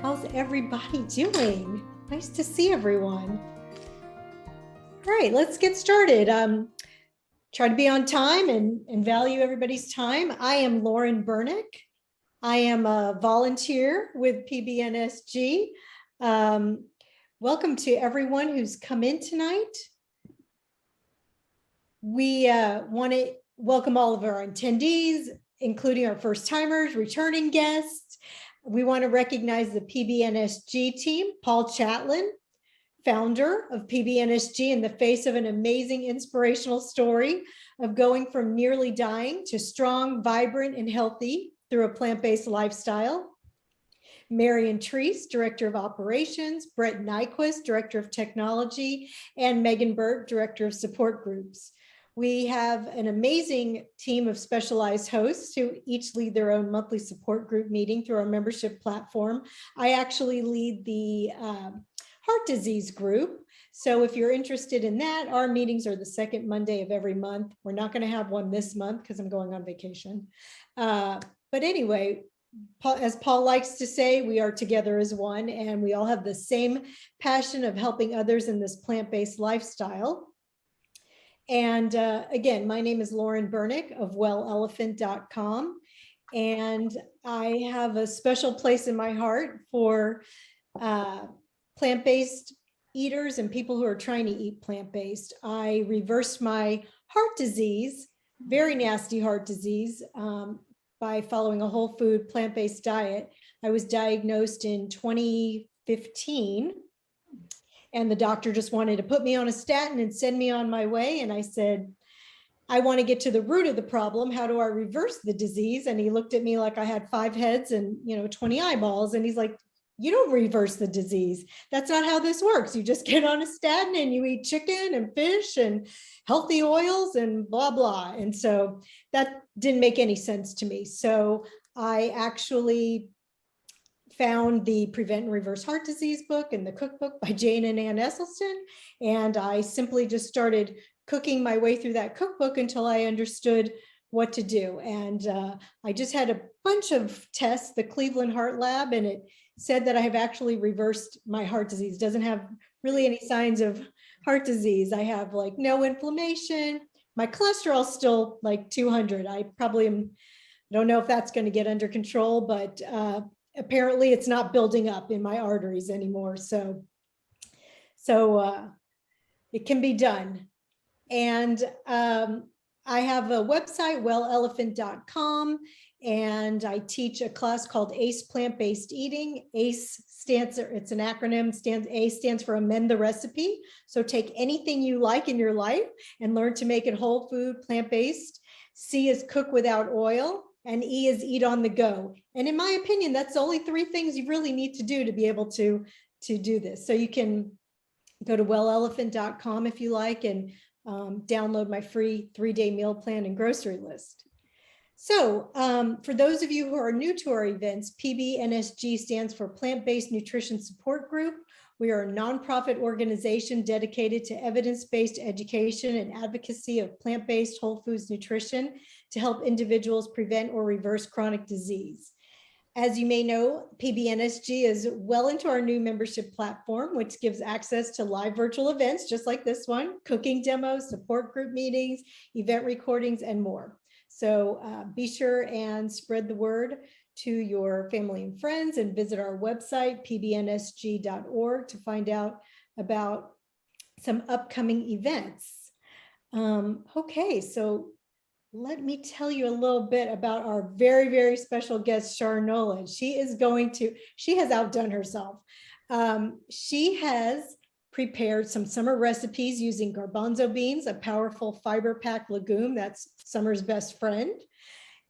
How's everybody doing? Nice to see everyone. All right, let's get started. Try to be on time and value everybody's time. I am Lauren Bernick. I am a volunteer with PBNSG. Welcome to everyone who's come in tonight. We want to welcome all of our attendees, including our first timers, returning guests. We want to recognize the PBNSG team, Paul Chatlin, founder of PBNSG, in the face of an amazing inspirational story of going from nearly dying to strong, vibrant, and healthy through a plant-based lifestyle. Marion Treese, Director of Operations, Brett Nyquist, Director of Technology, and Megan Burt, Director of Support Groups. We have an amazing team of specialized hosts who each lead their own monthly support group meeting through our membership platform. I actually lead the heart disease group. So if you're interested in that, our meetings are the second Monday of every month. We're not going to have one this month because I'm going on vacation. But anyway, as Paul likes to say, we are together as one, and we all have the same passion of helping others in this plant-based lifestyle. And again, my name is Lauren Bernick of wellelephant.com. And I have a special place in my heart for plant-based eaters and people who are trying to eat plant-based. I reversed my heart disease, very nasty heart disease, by following a whole food plant-based diet. I was diagnosed in 2015. And the doctor just wanted to put me on a statin and send me on my way. And I said, I want to get to the root of the problem. How do I reverse the disease? And he looked at me like I had 5 heads and 20 eyeballs. And he's like, you don't reverse the disease. That's not how this works. You just get on a statin and you eat chicken and fish and healthy oils and blah, blah. And so that didn't make any sense to me. So I actually found the Prevent and Reverse Heart Disease book and the cookbook by Jane and Ann Esselstyn. And I simply just started cooking my way through that cookbook until I understood what to do. And I just had a bunch of tests, the Cleveland Heart Lab, and it said that I have actually reversed my heart disease. Doesn't have really any signs of heart disease. I have like no inflammation. My cholesterol's still like 200. I don't know if that's going to get under control, but apparently it's not building up in my arteries anymore. So it can be done. And I have a website, wellelephant.com, and I teach a class called ACE Plant-Based Eating. ACE it's an acronym, A stands for Amend the Recipe. So take anything you like in your life and learn to make it whole food, plant-based. C is cook without oil. And E is eat on the go. And in my opinion, that's the only 3 things you really need to do to be able to do this. So you can go to wellelephant.com if you like and download my free 3-day meal plan and grocery list. So for those of you who are new to our events, PBNSG stands for Plant-Based Nutrition Support Group. We are a nonprofit organization dedicated to evidence-based education and advocacy of plant-based whole foods nutrition to help individuals prevent or reverse chronic disease. As you may know, PBNSG is well into our new membership platform, which gives access to live virtual events just like this one, cooking demos, support group meetings, event recordings, and more. So be sure and spread the word to your family and friends and visit our website, pbnsg.org, to find out about some upcoming events. Okay, so let me tell you a little bit about our very, very special guest, Char Nolan. She has outdone herself. She has prepared some summer recipes using garbanzo beans, a powerful fiber-packed legume that's summer's best friend.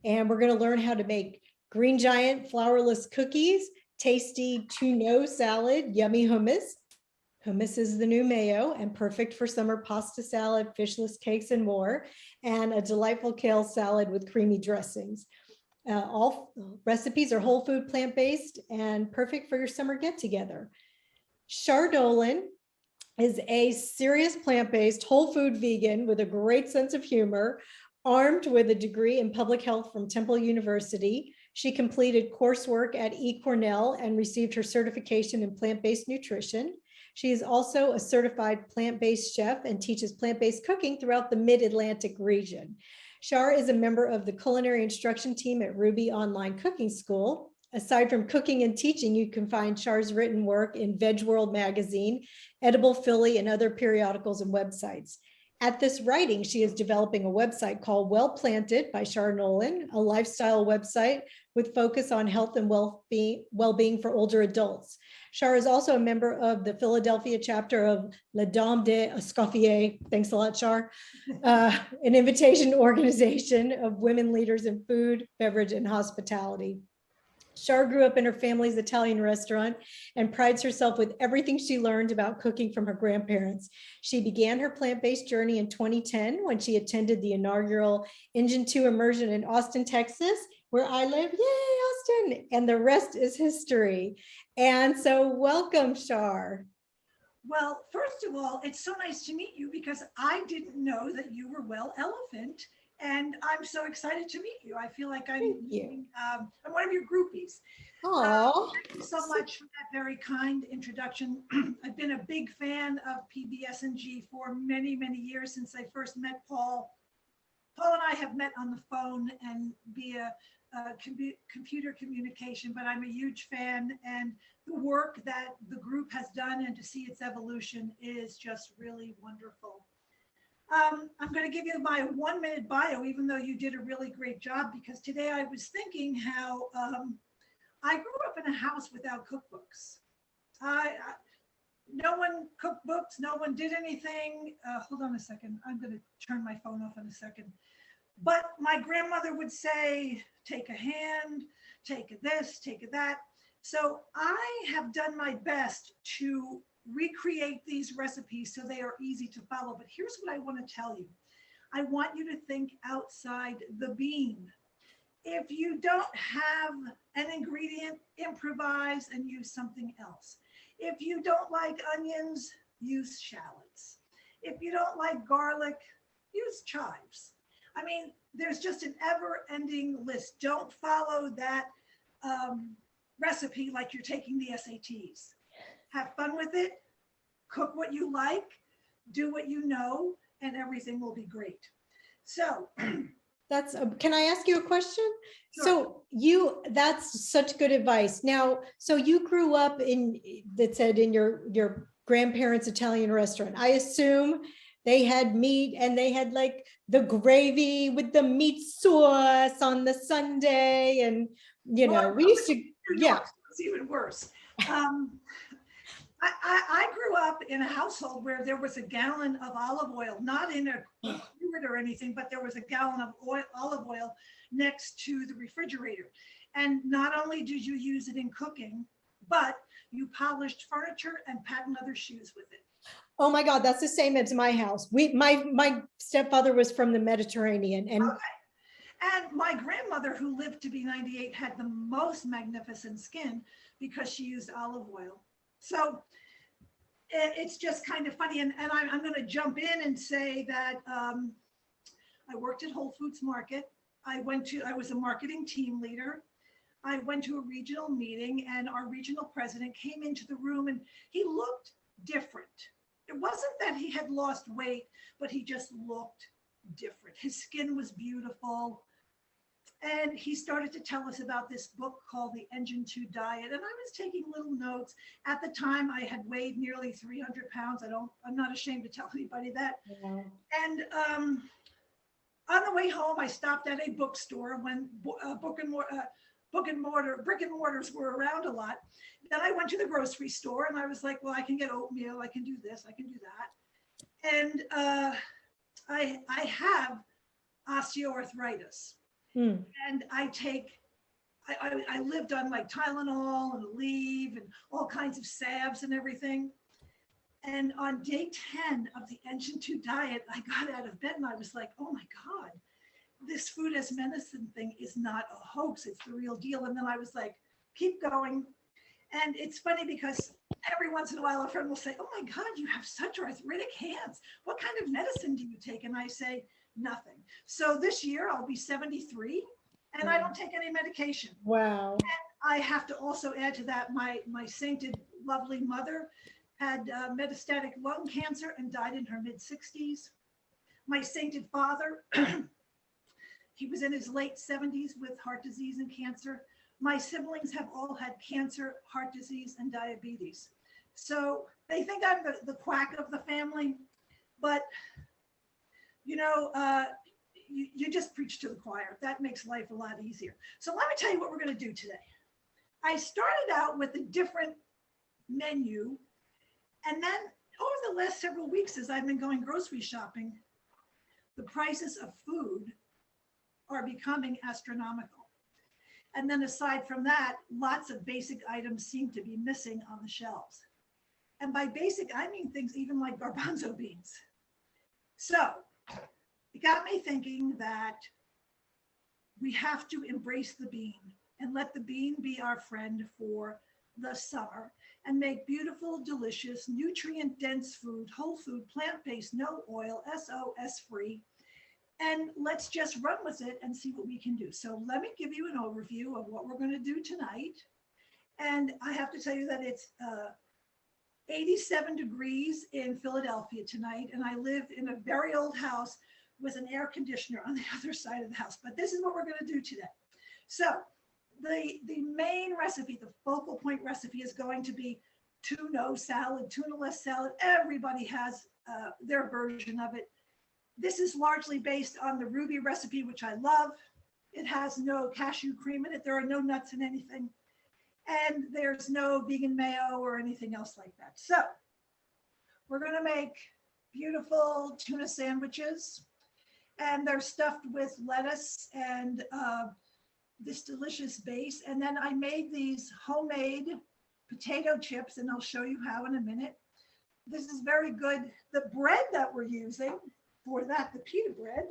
And we're going to learn how to make Green Giant flourless cookies, tasty tuna salad, yummy hummus. Hummus is the new mayo and perfect for summer pasta salad, fishless cakes, and more. And a delightful kale salad with creamy dressings. All recipes are whole food, plant-based, and perfect for your summer get-together. Char Nolan is a serious plant-based, whole food vegan with a great sense of humor, armed with a degree in public health from Temple University. She completed coursework at Cornell and received her certification in plant-based nutrition. She is also a certified plant-based chef and teaches plant-based cooking throughout the Mid-Atlantic region. Char is a member of the culinary instruction team at Ruby Online Cooking School. Aside from cooking and teaching, you can find Char's written work in Veg World magazine, Edible Philly, and other periodicals and websites. At this writing, she is developing a website called Well Planted by Char Nolan, a lifestyle website with focus on health and well-being for older adults. Char is also a member of the Philadelphia chapter of La Dame des Escoffiers. Thanks a lot, Char. An invitation organization of women leaders in food, beverage, and hospitality. Char grew up in her family's Italian restaurant and prides herself with everything she learned about cooking from her grandparents. She began her plant-based journey in 2010 when she attended the inaugural Engine 2 immersion in Austin, Texas, where I live. Yay, Austin! And the rest is history. And so welcome, Char. Well, first of all, it's so nice to meet you because I didn't know that you were Well Elephant. And I'm so excited to meet you. I feel like I'm one of your groupies. Oh, thank you so much for that very kind introduction. I've been a big fan of PBS&G for many, many years since I first met Paul. Paul and I have met on the phone and via computer communication, but I'm a huge fan, and the work that the group has done and to see its evolution is just really wonderful. I'm going to give you my 1-minute bio, even though you did a really great job, because today I was thinking how I grew up in a house without cookbooks. No one cooked books, no one did anything. Hold on a second. I'm going to turn my phone off in a second. But my grandmother would say, take a hand, take a this, take a that. So I have done my best to recreate these recipes so they are easy to follow. But here's what I want to tell you. I want you to think outside the bean. If you don't have an ingredient, improvise and use something else. If you don't like onions, use shallots. If you don't like garlic, use chives. I mean, there's just an ever-ending list. Don't follow that recipe like you're taking the SATs. Have fun with it, cook what you like, do what you know, and everything will be great. So can I ask you a question? Sure. So that's such good advice. Now, so you grew up in your grandparents' Italian restaurant. I assume they had meat and they had like the gravy with the meat sauce on the Sunday, and we used to, yeah. It's even worse. I grew up in a household where there was a gallon of olive oil, not in a fluid or anything, but there was a gallon of olive oil next to the refrigerator. And not only did you use it in cooking, but you polished furniture and patent leather shoes with it. Oh my God, that's the same as my house. My stepfather was from the Mediterranean. And okay. And my grandmother, who lived to be 98, had the most magnificent skin because she used olive oil. So it's just kind of funny. And I'm going to jump in and say that I worked at Whole Foods Market. I was a marketing team leader. I went to a regional meeting and our regional president came into the room and he looked different. It wasn't that he had lost weight, but he just looked different. His skin was beautiful. And he started to tell us about this book called The Engine 2 Diet. And I was taking little notes. At the time, I had weighed nearly 300 pounds. I'm not ashamed to tell anybody that. Yeah. And on the way home, I stopped at a bookstore when brick and mortars were around a lot. Then I went to the grocery store and I was like, well, I can get oatmeal. I can do this. I can do that. And I have osteoarthritis. And I lived on like Tylenol and Aleve and all kinds of salves and everything. And on day 10 of the Engine 2 diet, I got out of bed and I was like, oh my God, this food as medicine thing is not a hoax. It's the real deal. And then I was like, keep going. And it's funny because every once in a while, a friend will say, oh my God, you have such arthritic hands. What kind of medicine do you take? And I say, nothing. So this year I'll be 73. and I don't take any medication. Wow. I have to also add to that, my sainted, lovely mother had metastatic lung cancer and died in her mid-60s. My sainted father, he was in his late 70s with heart disease and cancer. My siblings have all had cancer, heart disease, and diabetes. So they think I'm the quack of the family, but you just preach to the choir. That makes life a lot easier. So let me tell you what we're going to do today. I started out with a different menu, and then over the last several weeks, as I've been going grocery shopping, the prices of food are becoming astronomical. And then aside from that, lots of basic items seem to be missing on the shelves. And by basic, I mean things even like garbanzo beans. So it got me thinking that we have to embrace the bean and let the bean be our friend for the summer and make beautiful, delicious, nutrient-dense food, whole food, plant-based, no oil, SOS free. And let's just run with it and see what we can do. So let me give you an overview of what we're going to do tonight. And I have to tell you that it's 87 degrees in Philadelphia tonight. And I live in a very old house with an air conditioner on the other side of the house. But this is what we're going to do today. So the main recipe, the focal point recipe, is going to be tuna salad, tuna-less salad. Everybody has their version of it. This is largely based on the Ruby recipe, which I love. It has no cashew cream in it. There are no nuts in anything. And there's no vegan mayo or anything else like that. So we're going to make beautiful tuna sandwiches. And they're stuffed with lettuce and this delicious base. And then I made these homemade potato chips, and I'll show you how in a minute. This is very good. The bread that we're using for that, the pita bread,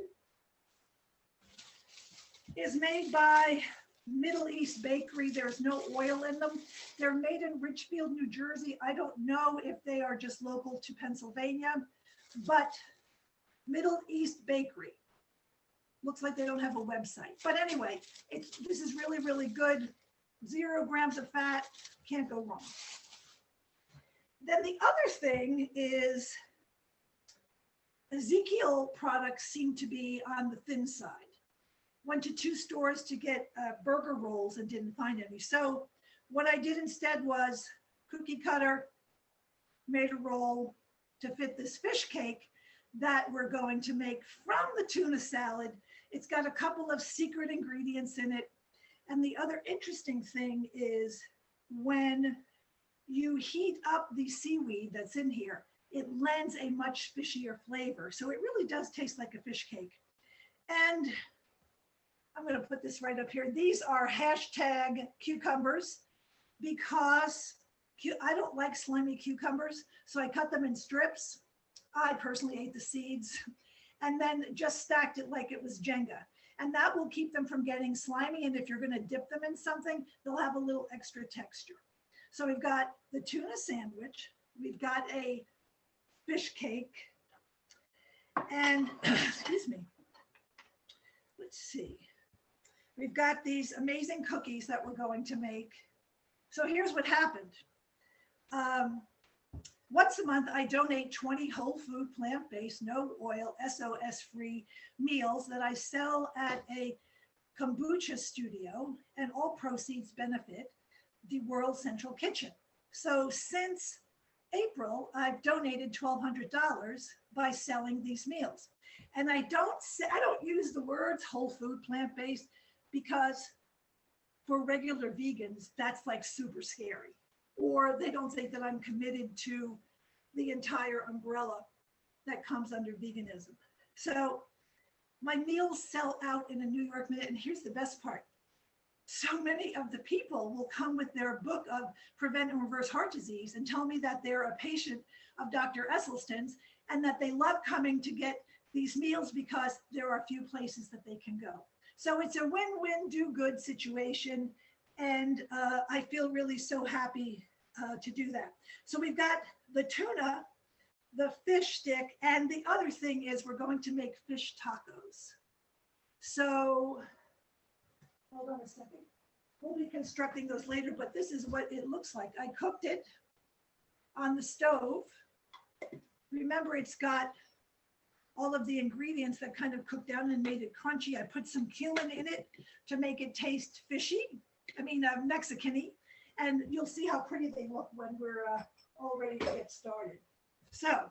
is made by Middle East Bakery. There's no oil in them. They're made in Richfield, New Jersey. I don't know if they are just local to Pennsylvania, but Middle East Bakery. Looks like they don't have a website. But anyway, this is really, really good. 0 grams of fat, can't go wrong. Then the other thing is Ezekiel products seem to be on the thin side. Went to 2 stores to get burger rolls and didn't find any. So what I did instead was cookie cutter, made a roll to fit this fish cake that we're going to make from the tuna salad. It's got a couple of secret ingredients in it. And the other interesting thing is when you heat up the seaweed that's in here, it lends a much fishier flavor. So it really does taste like a fish cake. And I'm going to put this right up here. These are hashtag cucumbers because I don't like slimy cucumbers. So I cut them in strips. I personally ate the seeds and then just stacked it like it was Jenga. And that will keep them from getting slimy. And if you're going to dip them in something, they'll have a little extra texture. So we've got the tuna sandwich. We've got a fish cake. And, excuse me, let's see. We've got these amazing cookies that we're going to make. So here's what happened. Once a month, I donate 20 whole food, plant-based, no oil, SOS-free meals that I sell at a kombucha studio, and all proceeds benefit the World Central Kitchen. So since April, I've donated $1,200 by selling these meals. And I don't use the words whole food, plant-based, because for regular vegans, that's like super scary. Or they don't think that I'm committed to the entire umbrella that comes under veganism. So my meals sell out in a New York minute. And here's the best part. So many of the people will come with their book of Prevent and Reverse Heart Disease and tell me that they're a patient of Dr. Esselstyn's and that they love coming to get these meals because there are a few places that they can go. So it's a win-win, do-good situation. And I feel really so happy to do that. So we've got the tuna, the fish stick, and the other thing is we're going to make fish tacos. So Hold on a second. We'll be constructing those later, but this is what it looks like. I cooked it on the stove. Remember, it's got all of the ingredients that kind of cooked down and made it crunchy. I put some cumin in it to make it taste fishy. Mexican-y. And you'll see how pretty they look when we're all ready to get started. So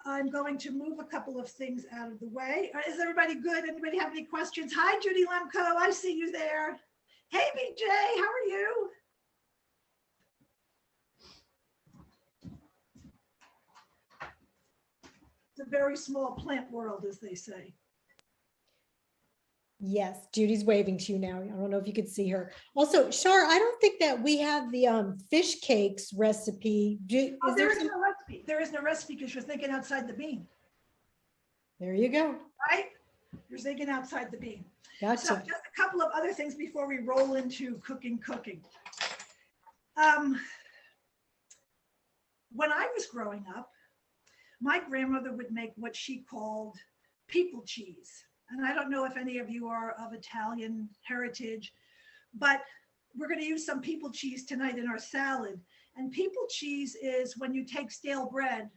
I'm going to move a couple of things out of the way. Is everybody good? Anybody have any questions? Hi, Judy Lemko. I see you there. Hey, BJ, how are you? It's a very small plant world, as they say. Yes, Judy's waving to you now. I don't know if you could see her. Also, Char, I don't think that we have the fish cakes recipe. There is no recipe. There is no recipe because you're thinking outside the bean. There you go. Right? You're thinking outside the bean. Gotcha. So just a couple of other things before we roll into cooking. When I was growing up, my grandmother would make what she called people cheese. And I don't know if any of you are of Italian heritage, but we're going to use some people cheese tonight in our salad. And people cheese is when you take stale bread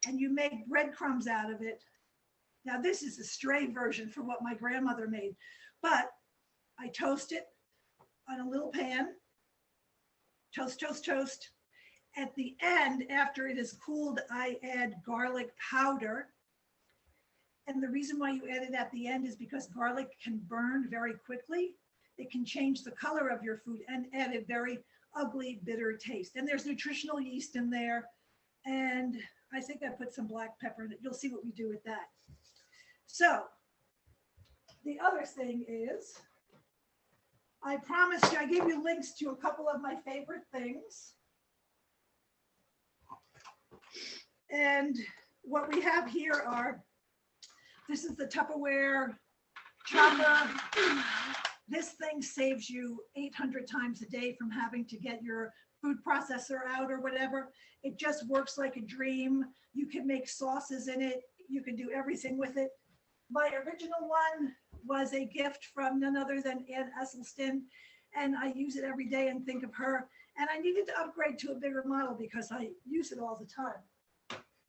and you make breadcrumbs out of it. Now, this is a stray version for what my grandmother made, but I toast it on a little pan, toast. At the end, after it is cooled, I add garlic powder. And the reason why you add it at the end is because garlic can burn very quickly. It can change the color of your food and add a very ugly, bitter taste. And there's nutritional yeast in there. And I think I put some black pepper in it. You'll see what we do with that. So the other thing is, I promised you, I gave you links to a couple of my favorite things. And what we have here are, this is the Tupperware chopper. This thing saves you 800 times a day from having to get your food processor out or whatever. It just works like a dream. You can make sauces in it. You can do everything with it. My original one was a gift from none other than Ann Esselstyn, and I use it every day and think of her. And I needed to upgrade to a bigger model because I use it all the time.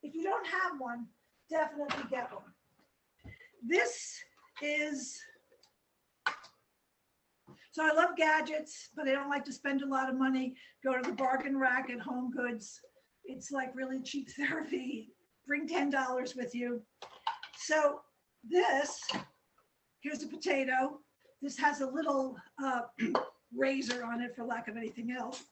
If you don't have one, definitely get one. This is, so I love gadgets, but I don't like to spend a lot of money. Go to the bargain rack at Home Goods. It's like really cheap therapy. Bring $10 with you. So this, here's a potato. This has a little razor on it for lack of anything else.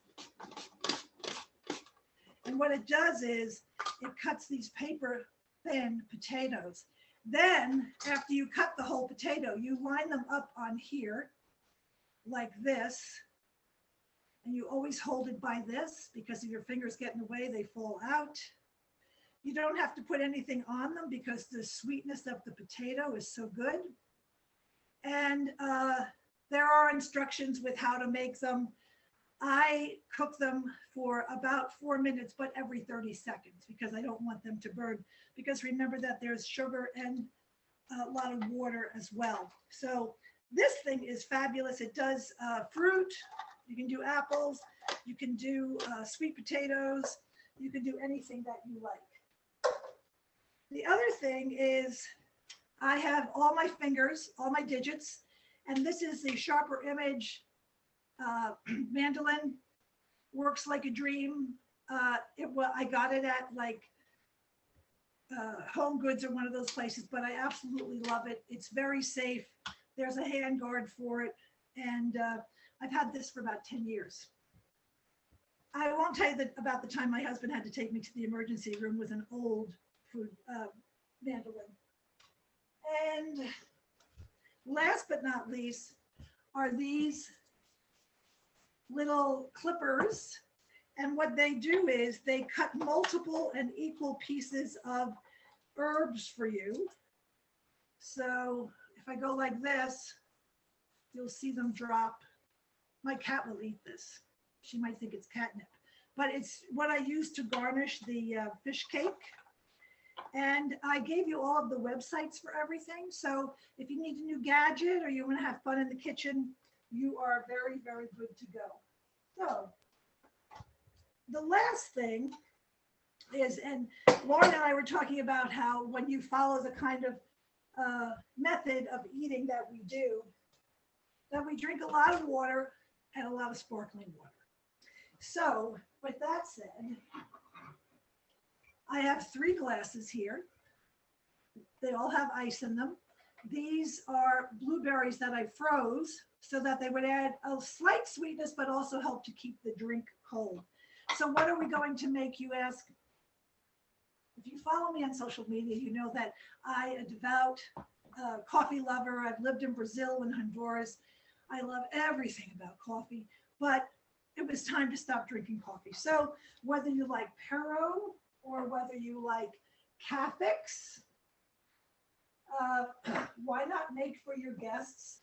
And what it does is it cuts these paper thin potatoes. Then after you cut the whole potato, you line them up on here like this. And you always hold it by this because if your fingers get in the way, they fall out. You don't have to put anything on them because the sweetness of the potato is so good. And there are instructions with how to make them. I cook them for about 4 minutes, but every 30 seconds because I don't want them to burn. Because remember that there's sugar and a lot of water as well. So this thing is fabulous. It does fruit. You can do apples. You can do sweet potatoes. You can do anything that you like. The other thing is I have all my fingers, all my digits, and this is the Sharper Image mandolin. Works like a dream. I got it at like Home Goods or one of those places, but I absolutely love it. It's very safe. There's a hand guard for it, and I've had this for about 10 years. I won't tell you about the time my husband had to take me to the emergency room with an old food mandolin. And last but not least are these little clippers. And what they do is they cut multiple and equal pieces of herbs for you. So if I go like this, you'll see them drop. My cat will eat this. She might think it's catnip, but it's what I use to garnish the fish cake. And I gave you all of the websites for everything. So if you need a new gadget or you want to have fun in the kitchen, you are very, very good to go. So the last thing is, and Lauren and I were talking about how when you follow the kind of method of eating that we do, that we drink a lot of water and a lot of sparkling water. So with that said, I have 3 glasses here. They all have ice in them. These are blueberries that I froze so that they would add a slight sweetness, but also help to keep the drink cold. So what are we going to make, you ask? If you follow me on social media, you know that I am a devout coffee lover. I've lived in Brazil and Honduras. I love everything about coffee, but it was time to stop drinking coffee. So whether you like Pero or whether you like Cathix, why not make for your guests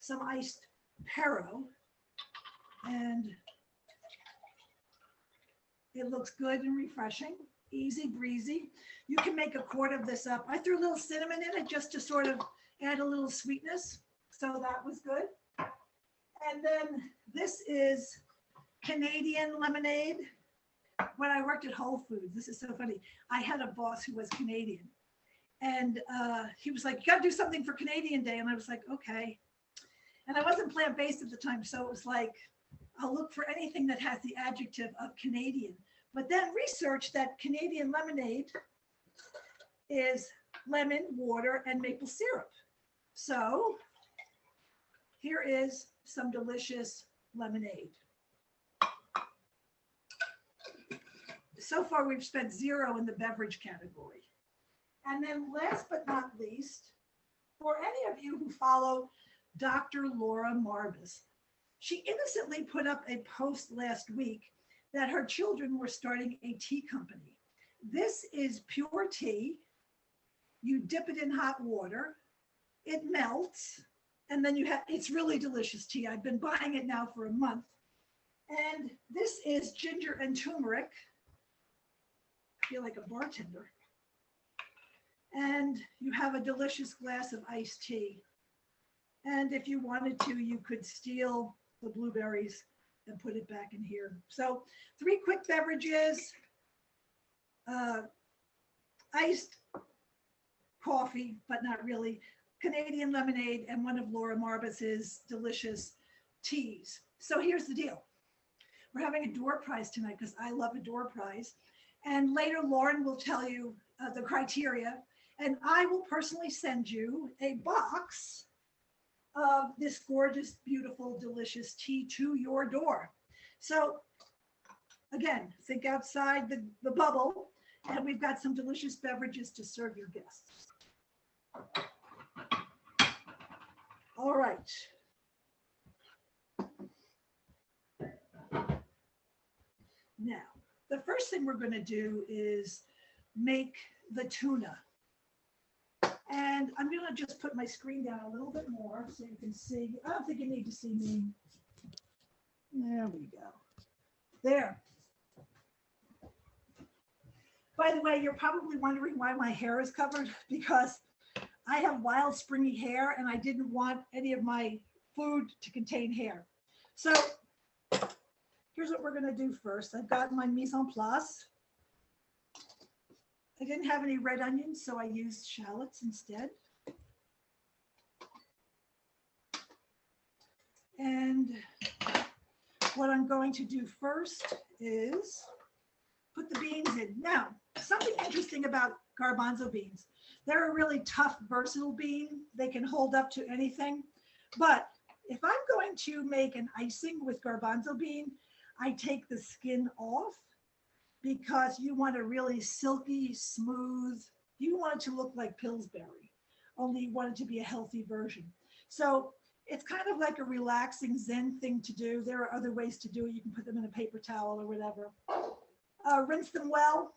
some iced Pero? And it looks good and refreshing, easy breezy. You can make a quart of this up. I threw a little cinnamon in it just to sort of add a little sweetness. So that was good. And then this is Canadian lemonade. When I worked at Whole Foods, this is so funny. I had a boss who was Canadian. And he was like, you got to do something for Canadian Day. And I was like, okay. And I wasn't plant-based at the time. So it was like, I'll look for anything that has the adjective of Canadian. But then research that Canadian lemonade is lemon, water, and maple syrup. So here is some delicious lemonade. So far, we've spent 0 in the beverage category. And then last but not least, for any of you who follow Dr. Laura Marbas, she innocently put up a post last week that her children were starting a tea company. This is pure tea. You dip it in hot water, it melts, and then you have, it's really delicious tea. I've been buying it now for a month. And this is ginger and turmeric. I feel like a bartender. And you have a delicious glass of iced tea. And if you wanted to, you could steal the blueberries and put it back in here. So 3 quick beverages, iced coffee, but not really, Canadian lemonade, and one of Laura Marbas's delicious teas. So here's the deal. We're having a door prize tonight because I love a door prize. And later, Lauren will tell you the criteria, and I will personally send you a box of this gorgeous, beautiful, delicious tea to your door. So again, think outside the bubble, and we've got some delicious beverages to serve your guests. All right. Now, the first thing we're going to do is make the tuna. And I'm going to just put my screen down a little bit more so you can see. I don't think you need to see me. There we go. There. By the way, you're probably wondering why my hair is covered, because I have wild springy hair and I didn't want any of my food to contain hair. So here's what we're going to do first. I've got my mise en place. I didn't have any red onions, so I used shallots instead. And what I'm going to do first is put the beans in. Now, something interesting about garbanzo beans. They're a really tough, versatile bean. They can hold up to anything. But if I'm going to make an icing with garbanzo bean, I take the skin off, because you want a really silky, smooth, you want it to look like Pillsbury, only you want it to be a healthy version. So it's kind of like a relaxing Zen thing to do. There are other ways to do it. You can put them in a paper towel or whatever. Rinse them well.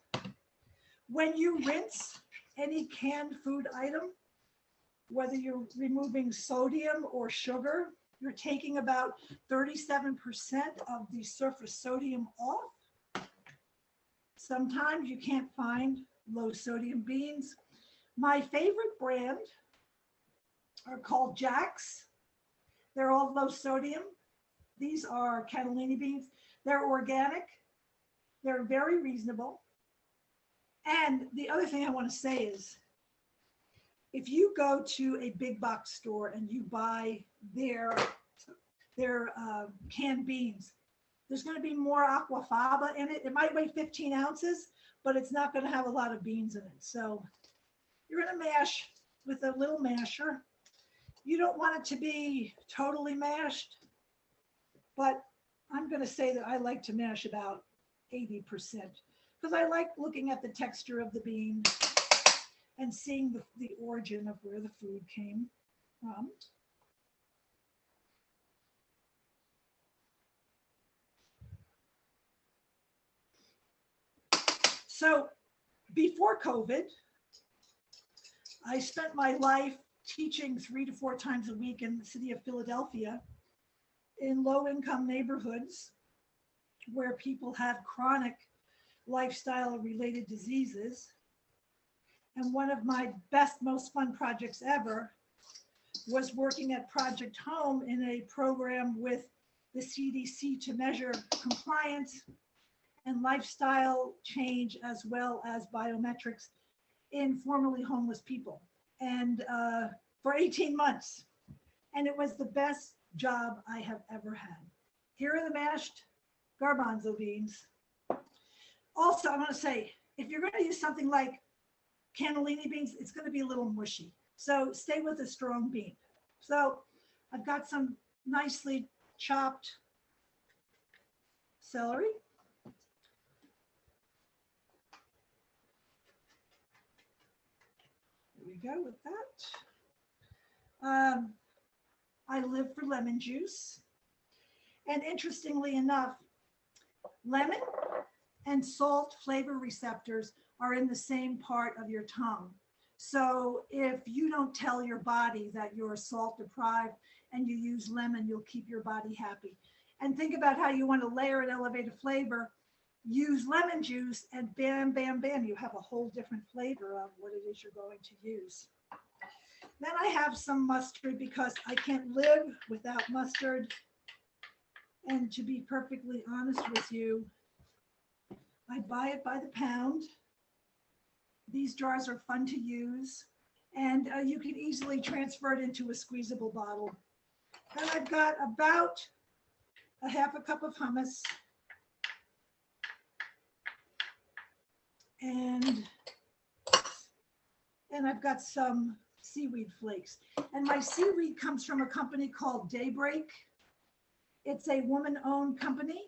When you rinse any canned food item, whether you're removing sodium or sugar, you're taking about 37% of the surface sodium off. Sometimes you can't find low sodium beans. My favorite brand are called Jack's. They're all low sodium. These are cannellini beans. They're organic. They're very reasonable. And the other thing I want to say is, if you go to a big box store and you buy their canned beans, there's going to be more aquafaba in it. It might weigh 15 ounces, but it's not going to have a lot of beans in it. So you're going to mash with a little masher. You don't want it to be totally mashed, but I'm going to say that I like to mash about 80% because I like looking at the texture of the bean and seeing the origin of where the food came from. So before COVID, I spent my life teaching 3 to 4 times a week in the city of Philadelphia in low-income neighborhoods where people have chronic lifestyle-related diseases. And one of my best, most fun projects ever was working at Project Home in a program with the CDC to measure compliance and lifestyle change, as well as biometrics in formerly homeless people, and for 18 months. And it was the best job I have ever had. Here are the mashed garbanzo beans. Also, I want to say, if you're going to use something like cannellini beans, it's going to be a little mushy. So stay with a strong bean. So I've got some nicely chopped celery. There we go with that. I live for lemon juice. And interestingly enough, lemon and salt flavor receptors are in the same part of your tongue. So if you don't tell your body that you're salt deprived and you use lemon, you'll keep your body happy. And think about how you want to layer and elevate a flavor. Use lemon juice and bam, bam, bam, you have a whole different flavor of what it is you're going to use. Then I have some mustard because I can't live without mustard. And to be perfectly honest with you, I buy it by the pound. These jars are fun to use, and you can easily transfer it into a squeezable bottle. And I've got about a half a cup of hummus. And I've got some seaweed flakes. And my seaweed comes from a company called Daybreak. It's a woman-owned company.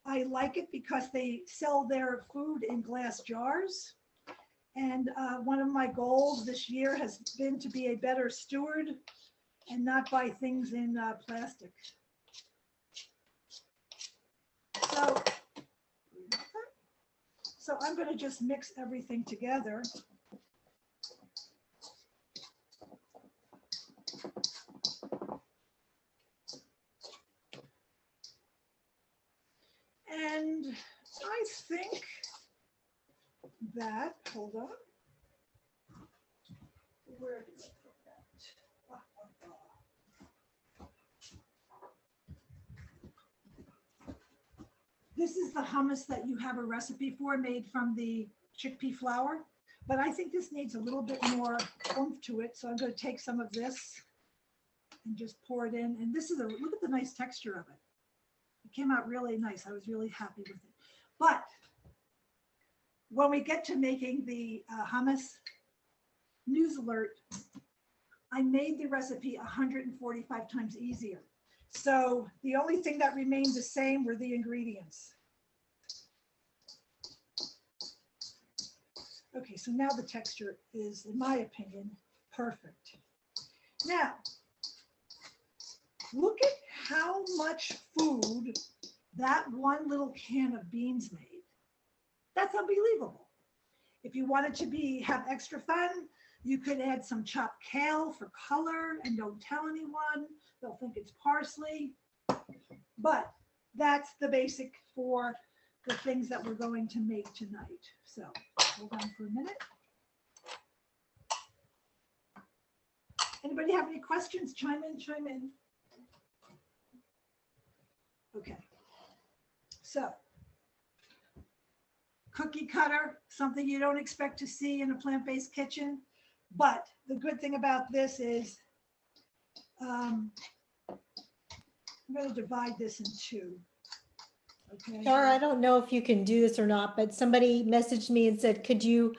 I like it because they sell their food in glass jars. And one of my goals this year has been to be a better steward and not buy things in plastic. So I'm going to just mix everything together. And I think that, hold on. Where did I put that? This is the hummus that you have a recipe for, made from the chickpea flour. But I think this needs a little bit more oomph to it. So I'm going to take some of this and just pour it in. And this is look at the nice texture of it. It came out really nice. I was really happy with it. But when we get to making the hummus, news alert, I made the recipe 145 times easier. So the only thing that remained the same were the ingredients. Okay, so now the texture is, in my opinion, perfect. Now, look at how much food that one little can of beans made. That's unbelievable. If you wanted to have extra fun, you could add some chopped kale for color, and don't tell anyone. They'll think it's parsley. But that's the basic for the things that we're going to make tonight. So hold on for a minute. Anybody have any questions? Chime in, chime in. Okay. So cookie cutter, something you don't expect to see in a plant-based kitchen. But the good thing about this is I'm going to divide this in two. Okay. Char, I don't know if you can do this or not, but somebody messaged me and said, could you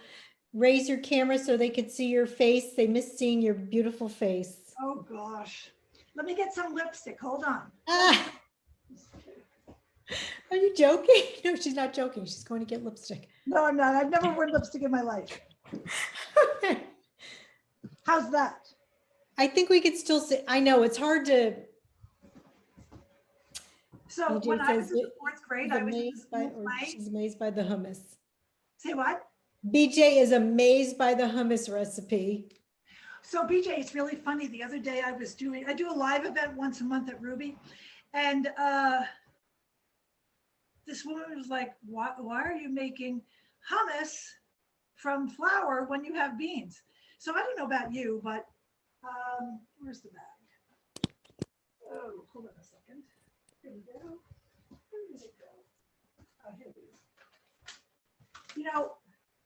raise your camera so they could see your face? They miss seeing your beautiful face. Oh gosh. Let me get some lipstick. Hold on. Ah, are you joking? No, she's not joking. She's going to get lipstick. No, I'm not. I've never worn lipstick in my life. How's that? I think we could still see. I know it's hard to. So BJ when I says was in the that fourth grade, he's I was in the amazed by, school or play. she's amazed by the hummus. Say what? BJ is amazed by the hummus recipe. So BJ, it's really funny. The other day I do a live event once a month at Ruby. And this woman was like, why are you making hummus from flour when you have beans? So I don't know about you, but where's the bag? Oh, hold on a second. Here we go. Where did it go? Oh, here it is. You know,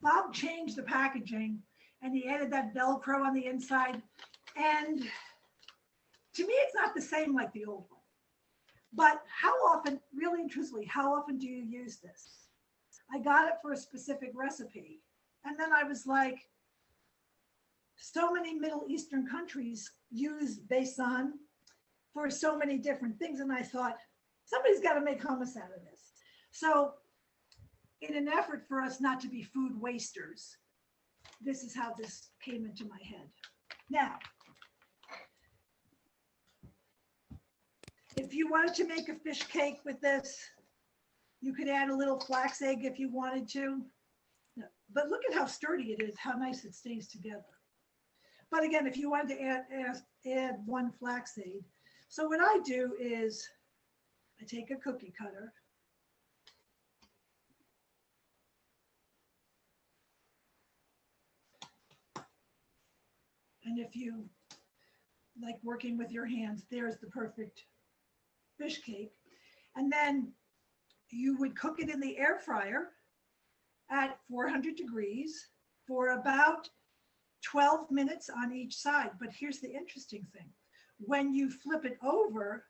Bob changed the packaging and he added that Velcro on the inside. And to me, it's not the same like the old one. But how often, really and truthfully, how often do you use this? I got it for a specific recipe. And then I was like, so many Middle Eastern countries use besan for so many different things. And I thought, somebody's got to make hummus out of this. So in an effort for us not to be food wasters, this is how this came into my head. Now, if you wanted to make a fish cake with this, you could add a little flax egg if you wanted to. No, but look at how sturdy it is, how nice it stays together. But again, if you wanted to add one flaxseed. So what I do is I take a cookie cutter. And if you like working with your hands, there's the perfect fish cake. And then you would cook it in the air fryer at 400 degrees for about 12 minutes on each side. But here's the interesting thing. When you flip it over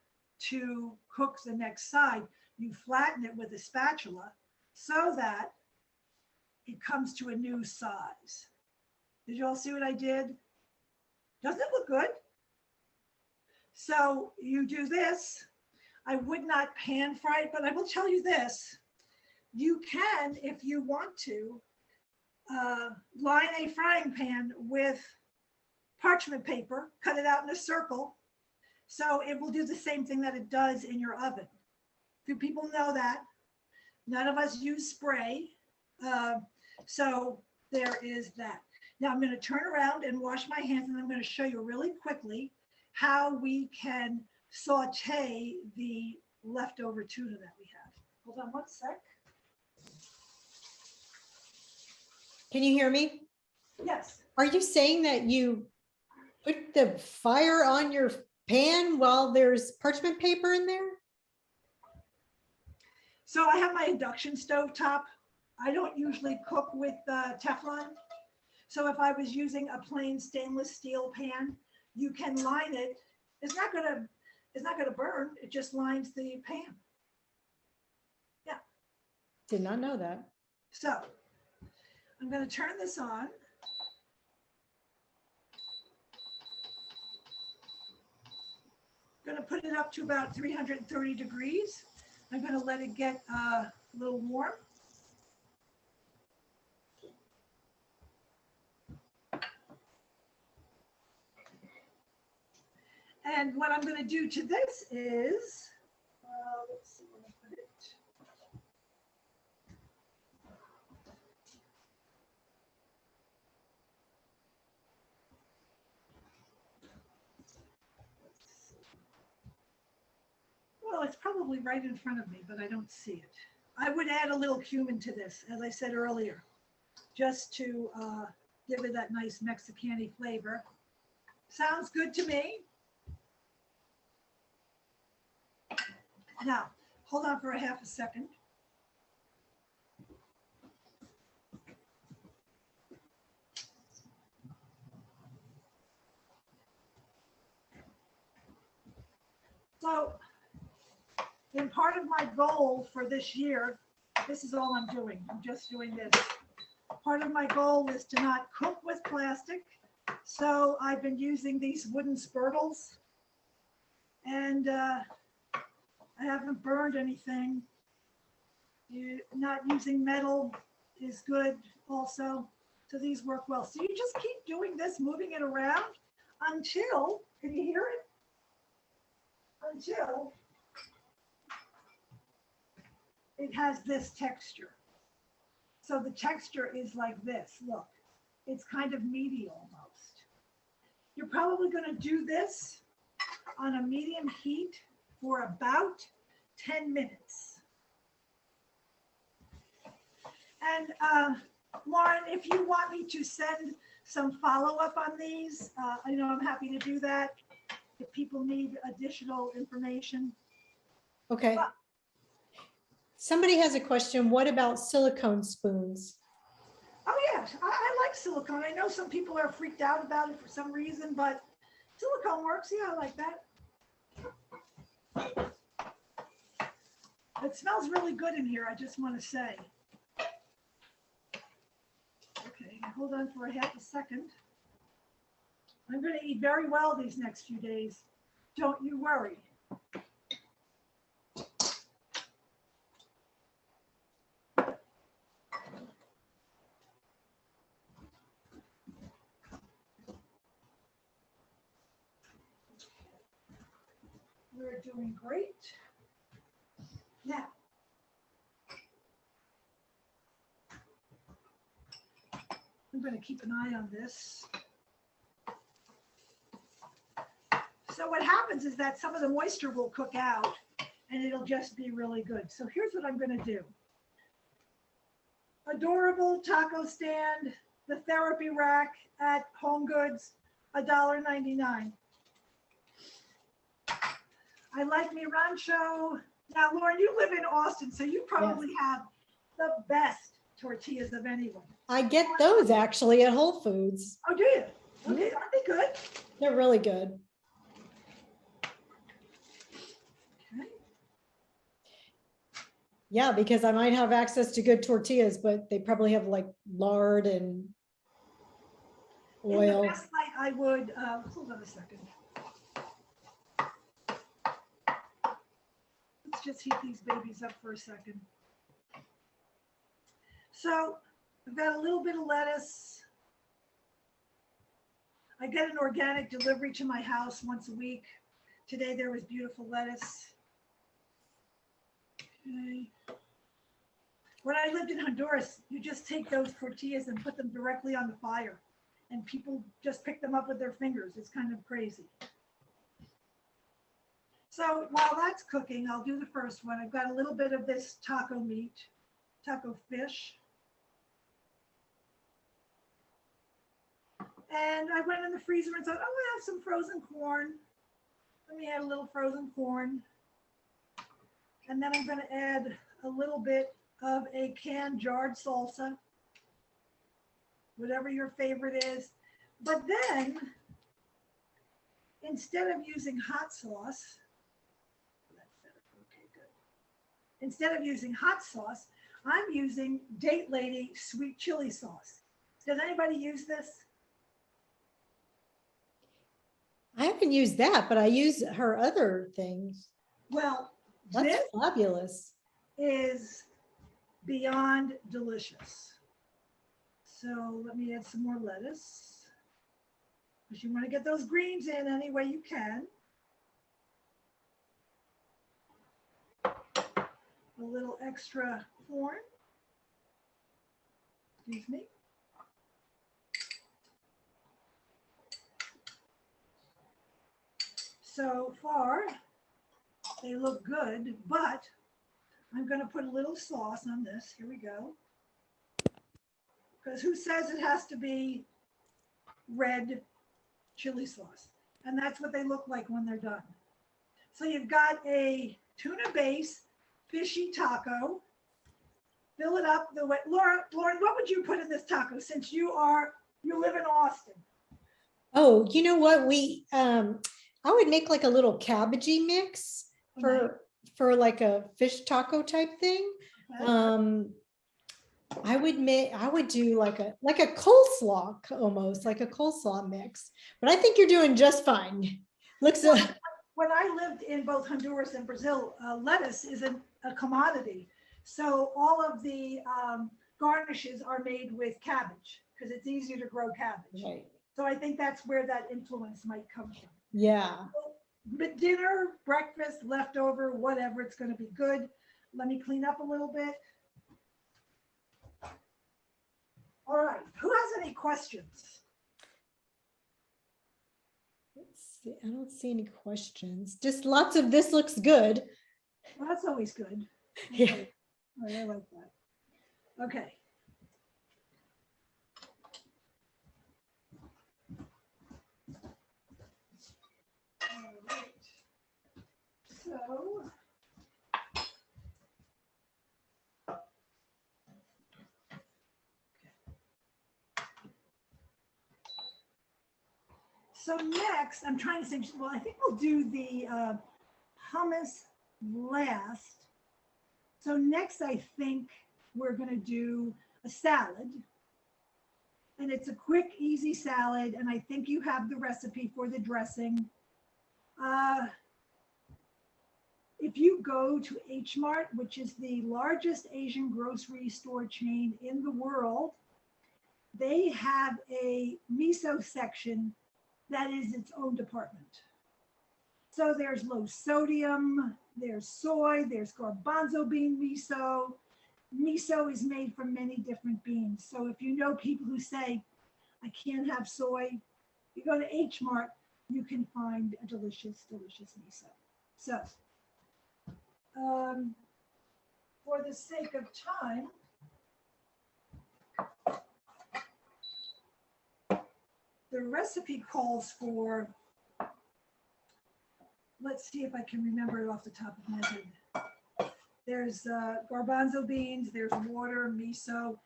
to cook the next side, you flatten it with a spatula so that it comes to a new size. Did you all see what I did? Doesn't it look good? So you do this. I would not pan fry it, but I will tell you this. You can, if you want to, line a frying pan with parchment paper, cut it out in a circle. So it will do the same thing that it does in your oven. Few people know that. None of us use spray. So there is that. Now I'm going to turn around and wash my hands, and I'm going to show you really quickly how we can saute the leftover tuna that we have. Hold on one sec. Can you hear me? Yes. Are you saying that you put the fire on your pan while there's parchment paper in there? So I have my induction stove top. I don't usually cook with Teflon. So if I was using a plain stainless steel pan, you can line it. It's not gonna burn. It just lines the pan. Yeah. Did not know that. So I'm going to turn this on. I'm going to put it up to about 330 degrees. I'm going to let it get a little warm. And what I'm going to do to this is, let's see where I put it. Well, it's probably right in front of me, but I don't see it. I would add a little cumin to this, as I said earlier, just to give it that nice Mexican-y flavor. Sounds good to me. Now, hold on for a half a second. So, in part of my goal for this year, this is all I'm doing. I'm just doing this. Part of my goal is to not cook with plastic. So I've been using these wooden spurtles, and I haven't burned anything. Not using metal is good also. So these work well. So you just keep doing this, moving it around until, can you hear it? Until it has this texture. So the texture is like this. Look, it's kind of meaty almost. You're probably going to do this on a medium heat for about 10 minutes. And Lauren, if you want me to send some follow-up on these, I know I'm happy to do that if people need additional information. Okay. Somebody has a question. What about silicone spoons? Oh yeah, I like silicone. I know some people are freaked out about it for some reason, but silicone works. Yeah, I like that. It smells really good in here, I just want to say. Okay, hold on for a half a second. I'm going to eat very well these next few days. Don't you worry. We're doing great. Now, I'm going to keep an eye on this. So what happens is that some of the moisture will cook out and it'll just be really good. So here's what I'm going to do. Adorable taco stand, the therapy rack at Home Goods, $1.99. I like mi rancho. Now, Lauren, you live in Austin, so you probably have the best tortillas of anyone. I get those actually at Whole Foods. Oh, do you? Okay, aren't they good? They're really good. Okay. Yeah, because I might have access to good tortillas, but they probably have like lard and In oil. the best light, I would, hold on a second. Let's just heat these babies up for a second. So I've got a little bit of lettuce. I get an organic delivery to my house once a week. Today there was beautiful lettuce. Okay. When I lived in Honduras, you just take those tortillas and put them directly on the fire, and people just pick them up with their fingers. It's kind of crazy. So while that's cooking, I'll do the first one. I've got a little bit of this taco meat, taco fish. And I went in the freezer and thought, oh, I have some frozen corn. Let me add a little frozen corn. And then I'm going to add a little bit of a canned jarred salsa, whatever your favorite is. But then, instead of using hot sauce, okay, good. Instead of using hot sauce, I'm using Date Lady sweet chili sauce. Does anybody use this? I haven't used that, but I use her other things. Well, That's this fabulous. is beyond delicious. So let me add some more lettuce, because you want to get those greens in any way you can. A little extra corn. Excuse me. So far, they look good, but I'm going to put a little sauce on this. Here we go. Because who says it has to be red chili sauce? And that's what they look like when they're done. So you've got a tuna base fishy taco. Fill it up the way. Lauren, what would you put in this taco since you live in Austin? Oh, you know what? I would make like a little cabbagey mix for like a fish taco type thing. Okay. I would do like a coleslaw, almost like a coleslaw mix, but I think you're doing just fine. Looks When I lived in both Honduras and Brazil, lettuce isn't a commodity. So all of the garnishes are made with cabbage because it's easier to grow cabbage. right. So I think that's where that influence might come from. Yeah. But dinner, breakfast, leftover, whatever, it's going to be good. Let me clean up a little bit. All right. Who has any questions? Let's see. I don't see any questions. Just lots of this looks good. Well, that's always good. Yeah. All right, I like that. Okay. All right. So next, I'm trying to think, well, I think we'll do the hummus last. So next, I think we're going to do a salad. And it's a quick, easy salad. And I think you have the recipe for the dressing. If you go to H Mart, which is the largest Asian grocery store chain in the world, they have a miso section that is its own department. So there's low sodium, there's soy, there's garbanzo bean miso. Miso is made from many different beans. So if you know people who say, I can't have soy, you go to H Mart, you can find a delicious, delicious miso. So for the sake of time, the recipe calls for, let's see if I can remember it off the top of my head. There's garbanzo beans, there's water, miso,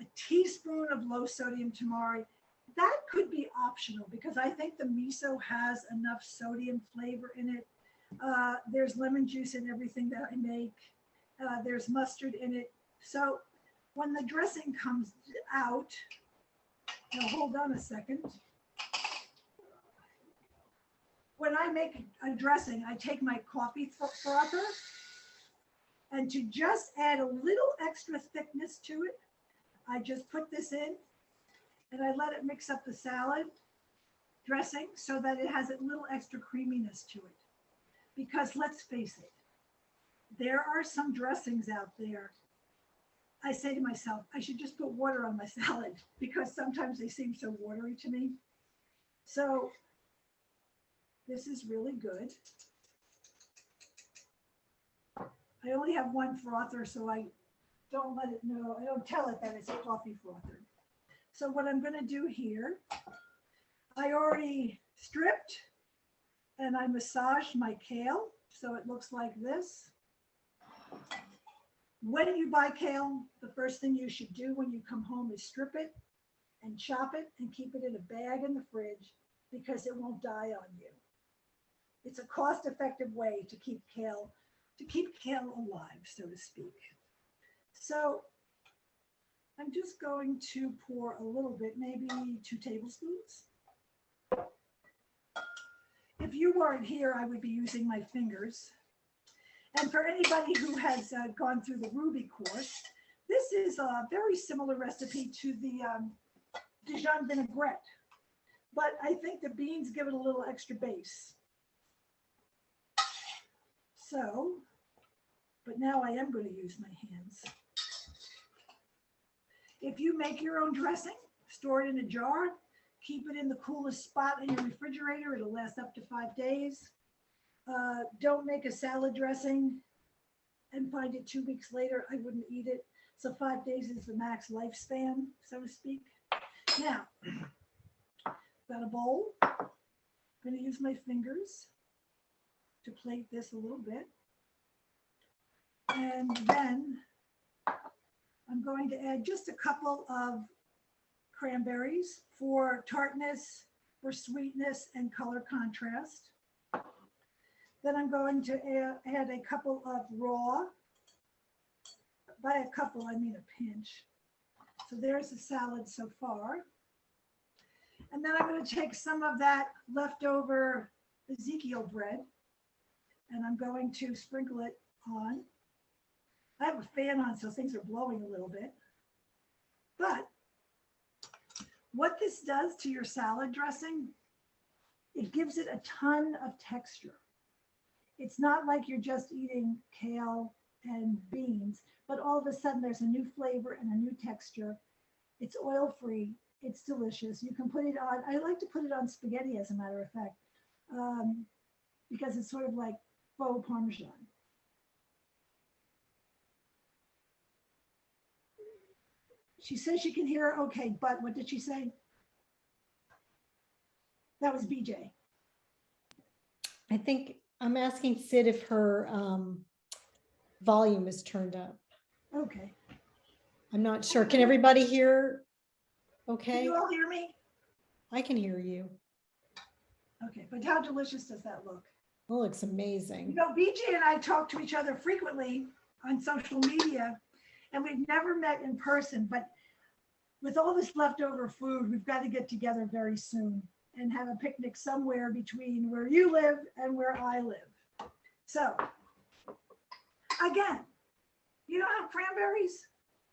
a teaspoon of low sodium tamari. That could be optional because I think the miso has enough sodium flavor in it. There's lemon juice in everything that I make. There's mustard in it. So when the dressing comes out, now hold on a second. When I make a dressing, I take my coffee frother, and to just add a little extra thickness to it, I just put this in and I let it mix up the salad dressing so that it has a little extra creaminess to it. Because let's face it, there are some dressings out there. I say to myself, I should just put water on my salad because sometimes they seem so watery to me. So this is really good. I only have one frother, so I don't let it know. I don't tell it that it's a coffee frother. So what I'm going to do here, I already stripped and I massaged my kale. So it looks like this. When you buy kale, the first thing you should do when you come home is strip it and chop it and keep it in a bag in the fridge because it won't die on you. It's a cost-effective way to keep kale alive, so to speak. So I'm just going to pour a little bit, maybe 2 tablespoons. If you weren't here, I would be using my fingers. And for anybody who has gone through the Ruby course, this is a very similar recipe to the Dijon vinaigrette, but I think the beans give it a little extra base. So, but now I am going to use my hands. If you make your own dressing, store it in a jar, keep it in the coolest spot in your refrigerator. It'll last up to 5 days. Don't make a salad dressing and find it 2 weeks later, I wouldn't eat it. So 5 days is the max lifespan, so to speak. Now, got a bowl. I'm going to use my fingers to plate this a little bit. And then I'm going to add just a couple of cranberries for tartness, for sweetness, and color contrast. Then I'm going to add a couple of raw. By a couple, I mean a pinch. So there's the salad so far. And then I'm going to take some of that leftover Ezekiel bread, and I'm going to sprinkle it on. I have a fan on, so things are blowing a little bit. But what this does to your salad dressing, it gives it a ton of texture. It's not like you're just eating kale and beans, but all of a sudden there's a new flavor and a new texture. It's oil-free. It's delicious. You can put it on, I like to put it on spaghetti, as a matter of fact, because it's sort of like faux Parmesan. She says she can hear, okay, but what did she say? That was BJ. I think I'm asking Sid if her volume is turned up. Okay. I'm not sure. Can everybody hear? Can Okay, you all hear me? I can hear you. Okay, but how delicious does that look? Oh, looks amazing. You know, BJ and I talk to each other frequently on social media, and we've never met in person, but with all this leftover food, we've got to get together very soon and have a picnic somewhere between where you live and where I live. So, again, you don't have cranberries?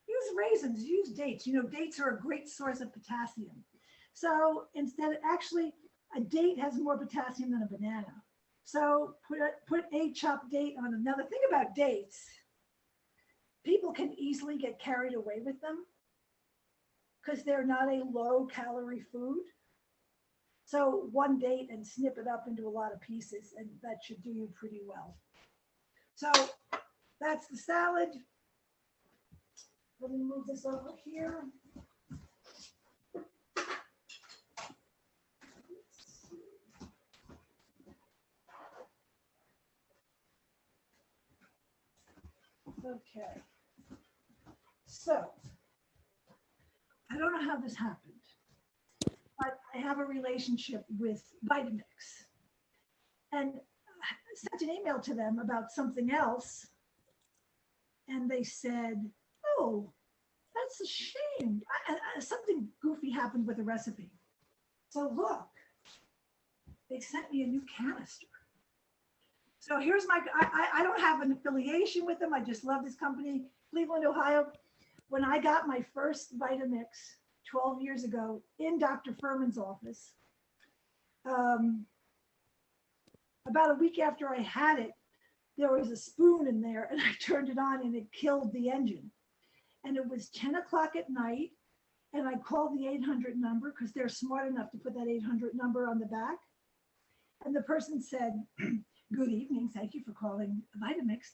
Use raisins, use dates. You know, dates are a great source of potassium. So instead, actually, a date has more potassium than a banana. So put a chopped date on. Another thing about dates, people can easily get carried away with them because they're not a low calorie food. So one date and snip it up into a lot of pieces, and that should do you pretty well. So that's the salad. Let me move this over here. Okay. So I don't know how this happened, but I have a relationship with Vitamix, and I sent an email to them about something else, and they said, "Oh, that's a shame. Something goofy happened with the recipe." So look, they sent me a new canister. So here's my, I don't have an affiliation with them. I just love this company, Cleveland, Ohio. When I got my first Vitamix 12 years ago in Dr. Furman's office, about a week after I had it, there was a spoon in there, and I turned it on and it killed the engine. And it was 10 o'clock at night, and I called the 800 number because they're smart enough to put that 800 number on the back. And the person said, "Good evening, thank you for calling Vitamix.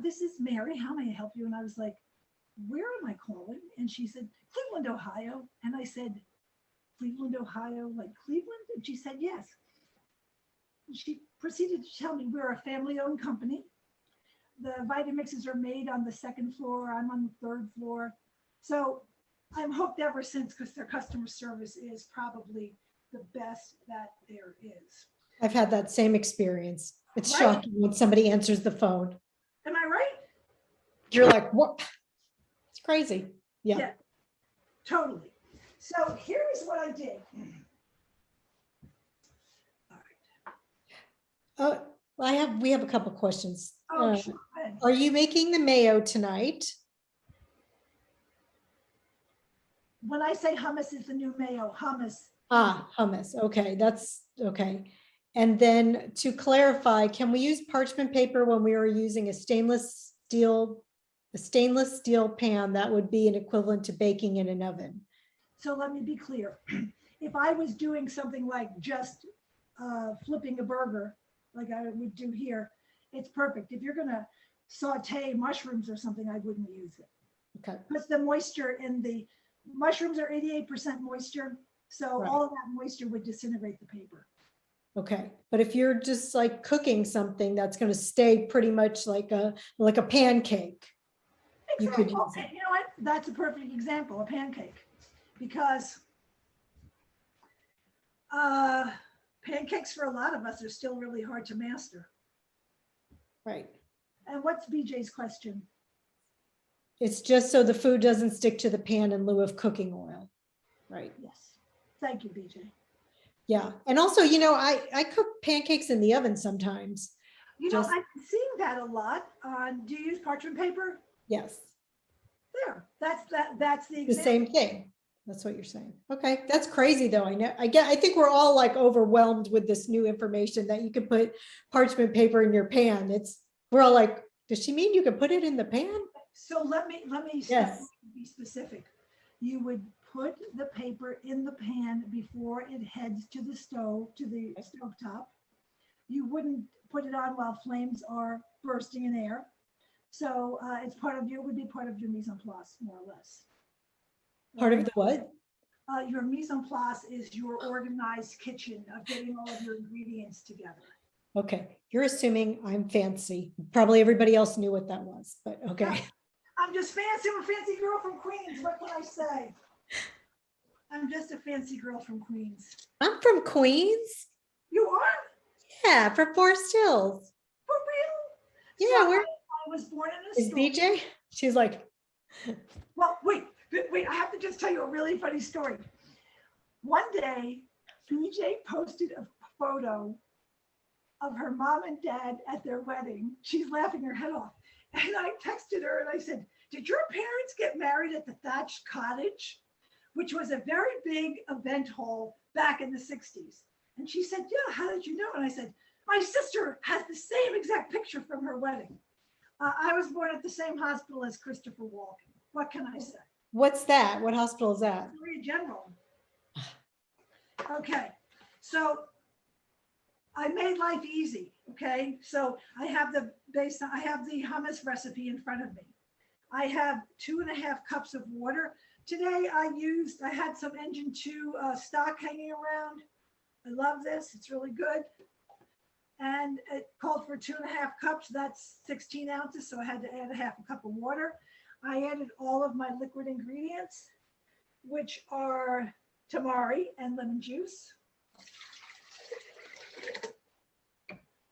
This is Mary, how may I help you?" And I was like, "Where am I calling?" And she said, "Cleveland, Ohio." And I said, "Cleveland, Ohio, like Cleveland?" And she said, "Yes." And she proceeded to tell me we're a family-owned company. The Vitamixes are made on the second floor. I'm on the third floor. So I'm hooked ever since because their customer service is probably the best that there is. I've had that same experience. It's Right? shocking when somebody answers the phone. Am I right? You're like, what? It's crazy. Yeah. Yeah, totally. So here's what I did. All right. We have a couple questions. Oh, sure. Are you making the mayo tonight? When I say hummus is the new mayo, hummus. Hummus. Okay, that's okay. And then to clarify, can we use parchment paper when we are using a stainless steel pan? That would be an equivalent to baking in an oven. So let me be clear. If I was doing something like just flipping a burger, like I would do here, it's perfect. If you're gonna saute mushrooms or something, I wouldn't use it. Okay. Because the moisture in the mushrooms are 88% moisture. So Right. all of that moisture would disintegrate the paper. Okay. But if you're just like cooking something that's going to stay pretty much like a pancake, you could Exactly. use it. You know what? That's a perfect example, a pancake. Because pancakes for a lot of us are still really hard to master. Right. And what's BJ's question? It's just so the food doesn't stick to the pan in lieu of cooking oil. Right. Yes. Thank you, BJ. Yeah. And also, you know, I cook pancakes in the oven sometimes. You know, I'm seeing that a lot. Do you use parchment paper? Yes. There. That's the example. The same thing. That's what you're saying. Okay. That's crazy though. I think we're all like overwhelmed with this new information that you can put parchment paper in your pan. We're all like, does she mean you can put it in the pan? So let me Yes. be specific. You would put the paper in the pan before it heads to the stove, to the stovetop. You wouldn't put it on while flames are bursting in air. So would be part of your mise en place, more or less. Part of the what? Your mise en place is your organized kitchen of getting all of your ingredients together. Okay. You're assuming I'm fancy. Probably everybody else knew what that was, but okay. I'm just fancy. I'm a fancy girl from Queens. What can I say? I'm just a fancy girl from Queens. I'm from Queens. You are? Yeah, from Forest Hills. For real? Yeah, So I was born in a store. DJ? She's like, Well, wait, I have to just tell you a really funny story. One day, BJ posted a photo of her mom and dad at their wedding. She's laughing her head off. And I texted her and I said, did your parents get married at the thatched cottage? Which was a very big event hall back in the 60s. And she said, yeah, how did you know? And I said, my sister has the same exact picture from her wedding. I was born at the same hospital as Christopher Walken. What can I say? what's that? What hospital is that? Victoria General. Okay, so I made life easy. Okay, so I have the hummus recipe in front of me. I have 2.5 cups of water. Today I had some Engine 2 stock hanging around. I love this, it's really good. And it called for 2.5 cups, that's 16 ounces, so I had to add a 1/2 cup of water. I added all of my liquid ingredients, which are tamari and lemon juice.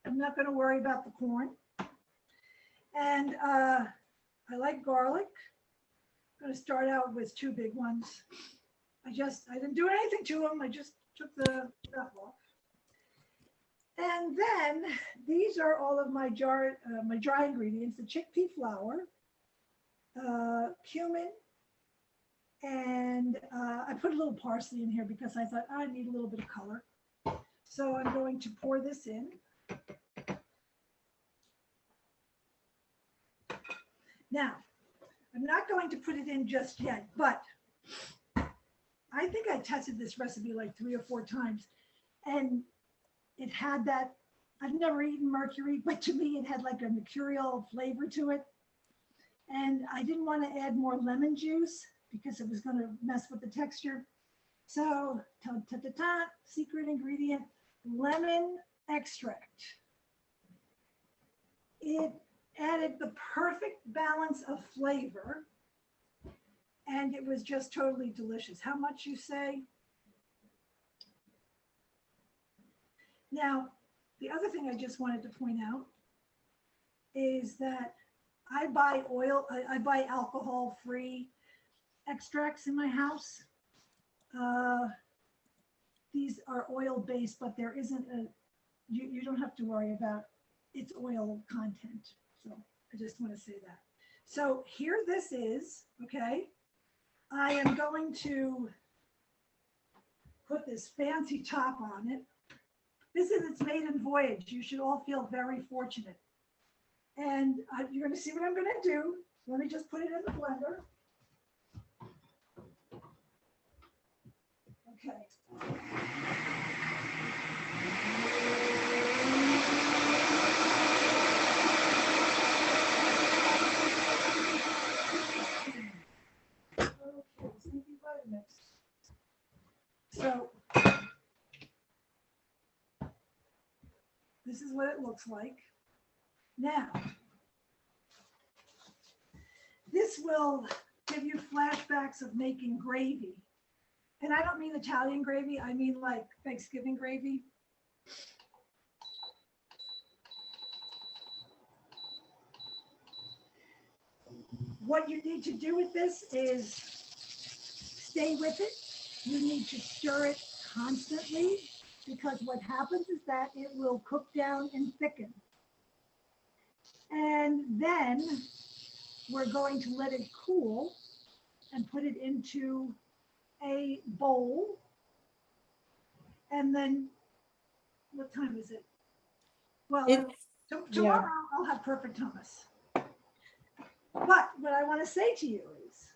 I'm not going to worry about the corn. And I like garlic. I'm going to start out with 2 big ones. I didn't do anything to them. I just took the stuff off. And then these are all of my dry ingredients: the chickpea flour, cumin, and I put a little parsley in here because I thought I need a little bit of color. So I'm going to pour this in. Now, I'm not going to put it in just yet, but I think I tested this recipe like 3 or 4 times, and it had that, I've never eaten mercury, but to me it had like a mercurial flavor to it. And I didn't want to add more lemon juice because it was going to mess with the texture. So, secret ingredient, lemon extract. It added the perfect balance of flavor, and it was just totally delicious. How much, you say? Now, the other thing I just wanted to point out is that I buy alcohol-free extracts in my house. These are oil-based, but there isn't you don't have to worry about its oil content. So I just want to say that. So here this is, okay? I am going to put this fancy top on it. This is its maiden voyage. You should all feel very fortunate. And you're going to see what I'm going to do. Let me just put it in the blender. Okay. This is what it looks like. Now, this will give you flashbacks of making gravy. And I don't mean Italian gravy, I mean like Thanksgiving gravy. What you need to do with this is stay with it. You need to stir it constantly because what happens is that it will cook down and thicken. And then we're going to let it cool and put it into a bowl. And then, what time is it? Well, tomorrow I'll have perfect hummus. But what I want to say to you is,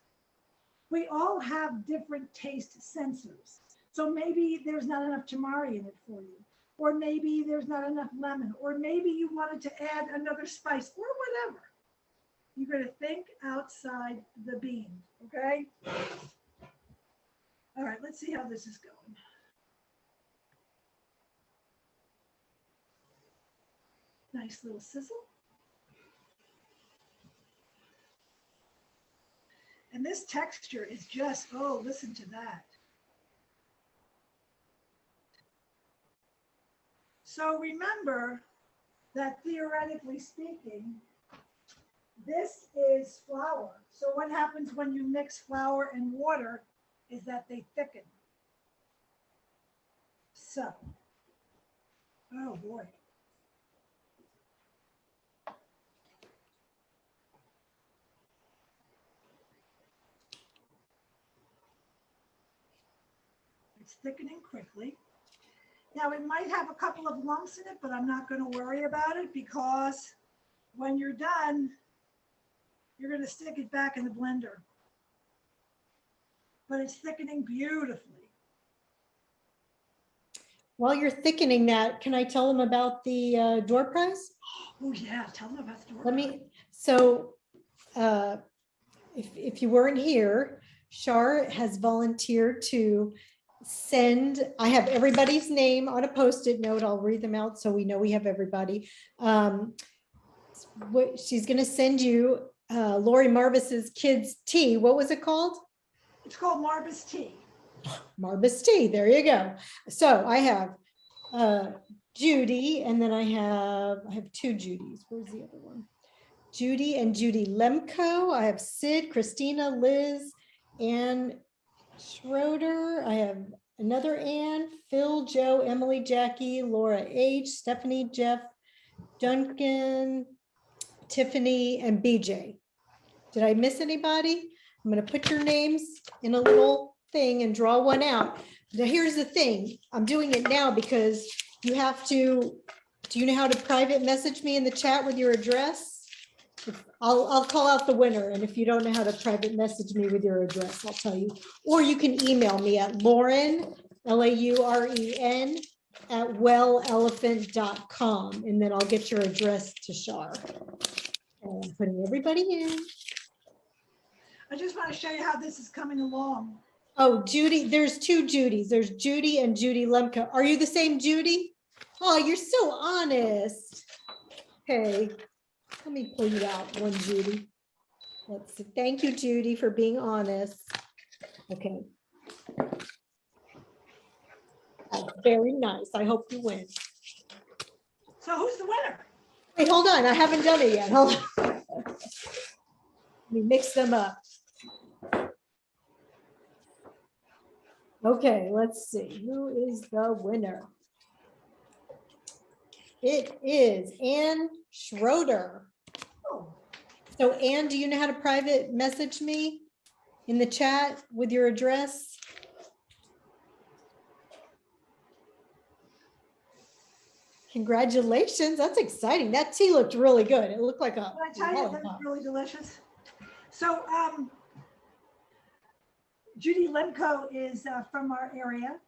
we all have different taste sensors. So maybe there's not enough tamari in it for you, or maybe there's not enough lemon, or maybe you wanted to add another spice, or whatever. You're going to think outside the bean, okay? All right, let's see how this is going. Nice little sizzle. And this texture is just, oh, listen to that. So remember that theoretically speaking, this is flour. So what happens when you mix flour and water is that they thicken. So, oh boy. It's thickening quickly. Now it might have a couple of lumps in it, but I'm not going to worry about it because when you're done, you're going to stick it back in the blender. But it's thickening beautifully. While you're thickening that, can I tell them about the door prize? Oh yeah, tell them about the door prize. So if you weren't here, Char has volunteered to send, I have everybody's name on a Post-it note. I'll read them out so we know we have everybody. She's going to send you Lori Marvis's kids' tea. What was it called? It's called Marvis tea. Marvis tea. There you go. So I have Judy, and then I have two Judys. Where's the other one? Judy and Judy Lemko. I have Sid, Christina, Liz, Ann Schroeder. I have another Ann, Phil, Joe, Emily, Jackie, Laura H, Stephanie, Jeff, Duncan, Tiffany, and BJ. Did I miss anybody? I'm going to put your names in a little thing and draw one out. Now, here's the thing. I'm doing it now because you have to, do you know how to private message me in the chat with your address? I'll call out the winner. And if you don't know how to private message me with your address, I'll tell you. Or you can email me at Lauren, Lauren, at wellelephant.com. And then I'll get your address to Char. And I'm putting everybody in. I just want to show you how this is coming along. Oh, Judy, there's two Judys. There's Judy and Judy Lemko. Are you the same Judy? Oh, you're so honest. Okay, let me pull you out one, Judy. Let's see. Thank you, Judy, for being honest. Okay. That's very nice. I hope you win. So who's the winner? Wait, hold on. I haven't done it yet. Hold on. Let me mix them up. Okay, let's see. Who is the winner? It is Ann Schroeder. Oh. So Ann, do you know how to private message me in the chat with your address? Congratulations. That's exciting. That tea looked really good. It looked like a I tell you, that's really delicious. So Judy Lemko is from our area.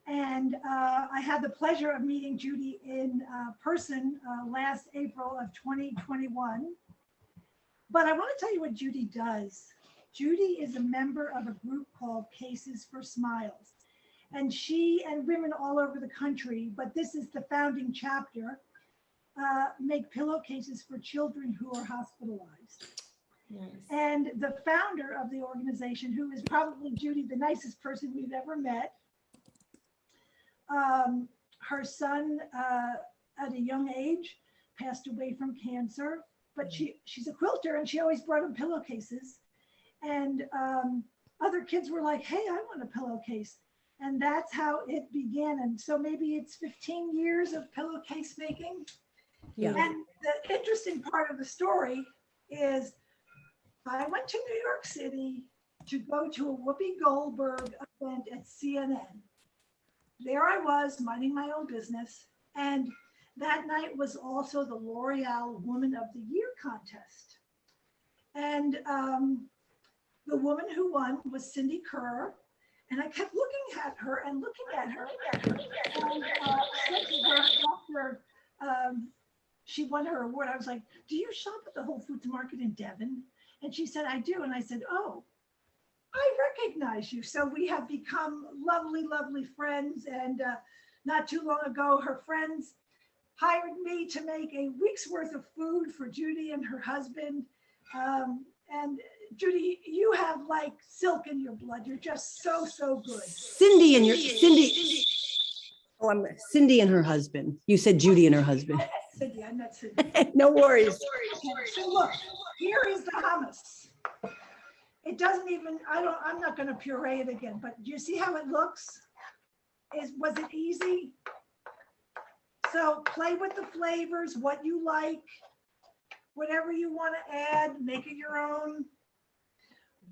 And I had the pleasure of meeting Judy in person last April of 2021. But I want to tell you what Judy does. Judy is a member of a group called Cases for Smiles. And she and women all over the country, but this is the founding chapter, make pillowcases for children who are hospitalized. Nice. And the founder of the organization, who is probably Judy, the nicest person we've ever met, her son at a young age passed away from cancer, but she's a quilter and she always brought him pillowcases. And other kids were like, hey, I want a pillowcase. And that's how it began. And so maybe it's 15 years of pillowcase making. Yeah. And the interesting part of the story is I went to New York City to go to a Whoopi Goldberg event at CNN. There I was minding my own business. And that night was also the L'Oreal Woman of the Year contest. And the woman who won was Cindy Kerr. And I kept looking at her and looking at her. And I said to her after she won her award, I was like, do you shop at the Whole Foods Market in Devon? And she said, I do. And I said, oh, I recognize you. So we have become lovely, lovely friends. And not too long ago, her friends hired me to make a week's worth of food for Judy and her husband. And Judy, you have like silk in your blood. You're just so, so good. Cindy. Oh, I'm Cindy and her husband. You said Judy and her husband. Cindy, I met Cindy. No worries. So look, here is the hummus. It doesn't even, I'm not going to puree it again, but do you see how it looks? Was it easy? So play with the flavors, what you like, whatever you want to add, make it your own.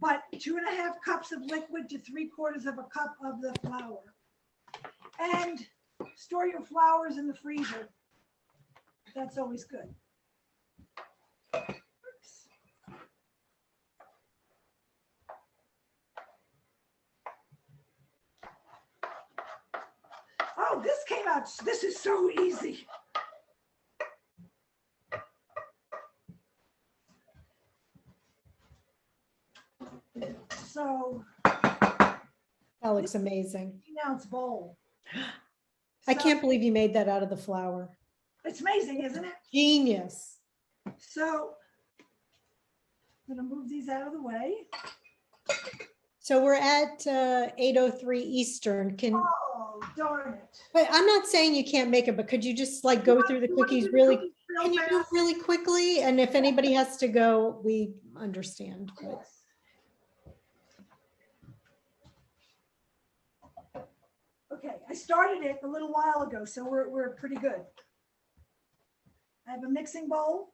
But 2.5 cups of liquid to 3/4 of a cup of the flour. And store your flours in the freezer. That's always good. Oops. Oh, this came out, this is so easy. So That looks amazing. 18-ounce bowl. I can't believe you made that out of the flour. It's amazing, isn't it? Genius. So I'm going to move these out of the way. So we're at 8:03 Eastern. Oh, darn it. But I'm not saying you can't make it, but could you just like go through the cookies really? Can you do it really quickly? And if anybody has to go, we understand. But. Okay, I started it a little while ago, so we're pretty good. I have a mixing bowl.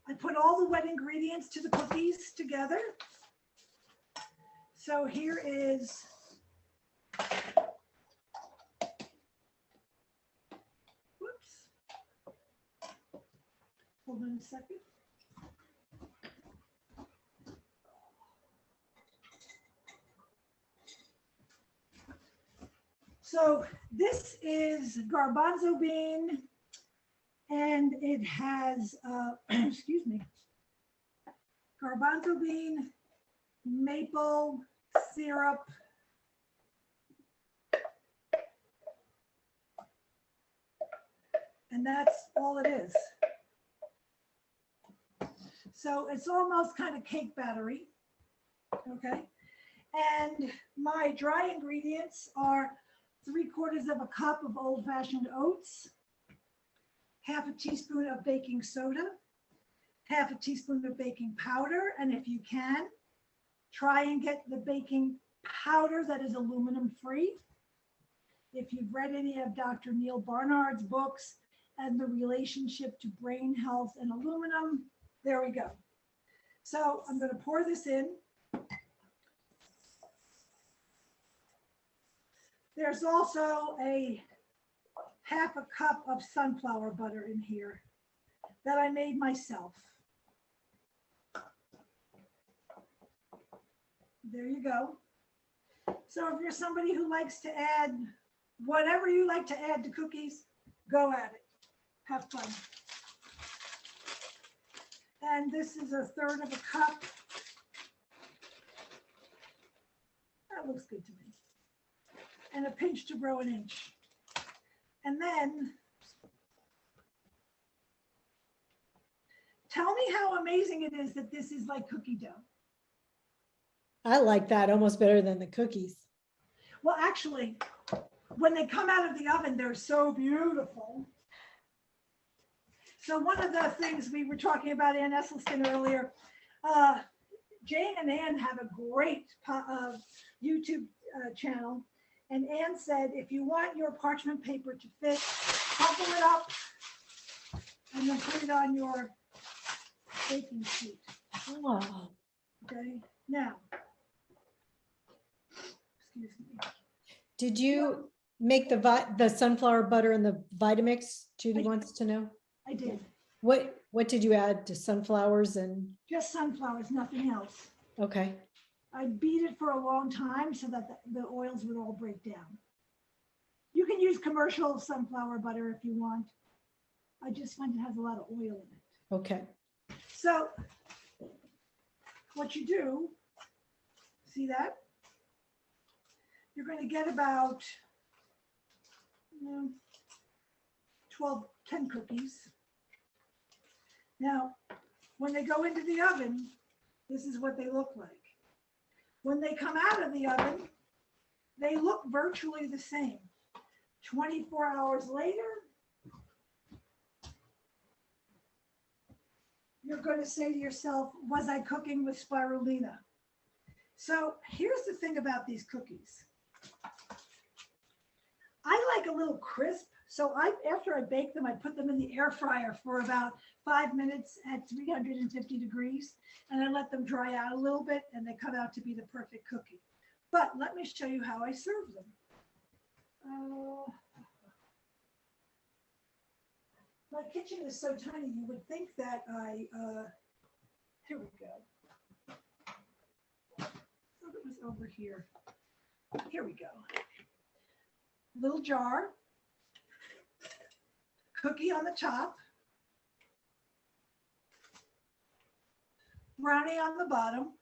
I put all the wet ingredients to the cookies together. So here is whoops. Hold on a second. So this is garbanzo bean, and it has, excuse me, garbanzo bean, maple syrup, and that's all it is. So it's almost kind of cake battery, okay? And my dry ingredients are 3/4 of a cup of old-fashioned oats, 1/2 teaspoon of baking soda, 1/2 teaspoon of baking powder, and if you can, try and get the baking powder that is aluminum free. If you've read any of Dr. Neil Barnard's books and the relationship to brain health and aluminum, there we go. So I'm going to pour this in. There's also a 1/2 cup of sunflower butter in here that I made myself. There you go. So if you're somebody who likes to add whatever you like to add to cookies, go at it. Have fun. And this is 1/3 of a cup. That looks good to me. And a pinch to grow an inch. And then tell me how amazing it is that this is like cookie dough. I like that almost better than the cookies. Well, actually, when they come out of the oven, they're so beautiful. So one of the things we were talking about Ann Esselstyn earlier, Jane and Ann have a great YouTube channel. And Ann said, if you want your parchment paper to fit, crumple it up and then put it on your baking sheet. Oh, Okay, now, excuse me. did you make the sunflower butter and the Vitamix? Judy wants to know. I did. What did you add to sunflowers and? Just sunflowers, nothing else. Okay. I beat it for a long time so that the oils would all break down. You can use commercial sunflower butter if you want. I just find it has a lot of oil in it. Okay. So what you do, see that? You're going to get about 10 cookies. Now, when they go into the oven, this is what they look like. When they come out of the oven, they look virtually the same. 24 hours later, you're going to say to yourself, was I cooking with spirulina? So here's the thing about these cookies. I like a little crisp. So after I bake them, I put them in the air fryer for about 5 minutes at 350 degrees, and I let them dry out a little bit, and they come out to be the perfect cookie. But let me show you how I serve them. My kitchen is so tiny, you would think that here we go. I thought it was over here. Here we go. Little jar. Cookie on the top, brownie on the bottom,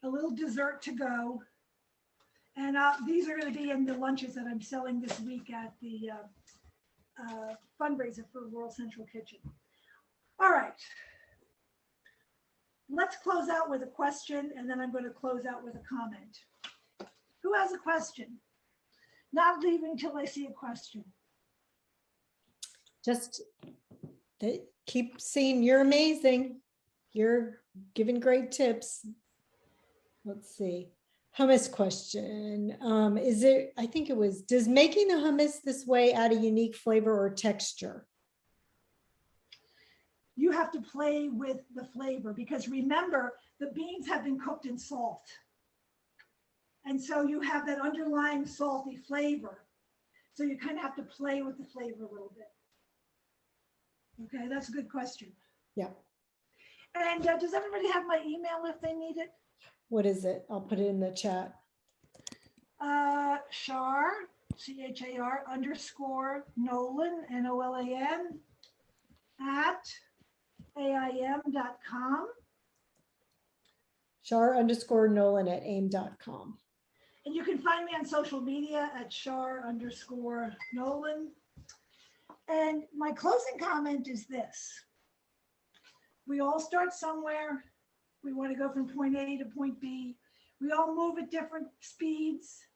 a little dessert to go, and these are going to be in the lunches that I'm selling this week at the fundraiser for World Central Kitchen. All right, let's close out with a question, and then I'm going to close out with a comment. Who has a question? Not leaving till I see a question. Just keep saying you're amazing. You're giving great tips. Let's see. Hummus question. I think it was, does making the hummus this way add a unique flavor or texture? You have to play with the flavor because remember, the beans have been cooked in salt. And so you have that underlying salty flavor. So you kind of have to play with the flavor a little bit. Okay, that's a good question. Yeah. And does everybody have my email if they need it? What is it? I'll put it in the chat. Char, CHAR _ Nolan, NOLAN, at AIM.com. Char _ Nolan at AIM.com. And you can find me on social media at Char _ Nolan. And my closing comment is this. We all start somewhere. We want to go from point A to point B. We all move at different speeds.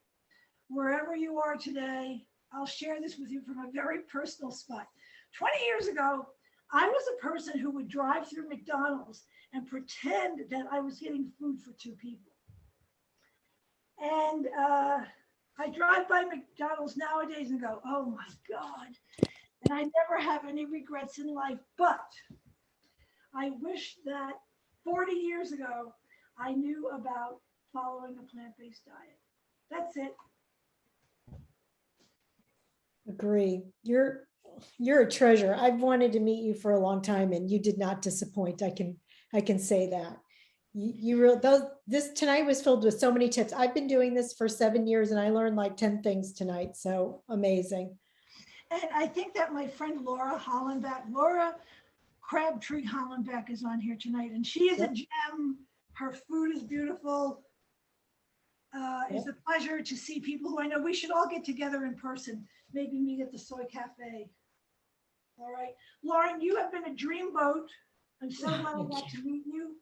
Wherever you are today, I'll share this with you from a very personal spot. 20 years ago, I was a person who would drive through McDonald's and pretend that I was getting food for 2 people. And I drive by McDonald's nowadays and go, oh my God. And I never have any regrets in life, but I wish that 40 years ago, I knew about following a plant-based diet. That's it. Agree. You're a treasure. I've wanted to meet you for a long time and you did not disappoint. I can say that. This tonight was filled with so many tips. I've been doing this for 7 years and I learned like 10 things tonight. So amazing. And I think that my friend Laura Crabtree Hollenbeck is on here tonight, and she is a gem. Her food is beautiful. It's a pleasure to see people who I know. We should all get together in person, maybe meet at the Soy Cafe. All right. Lauren, you have been a dreamboat. I'm so glad I got to meet you.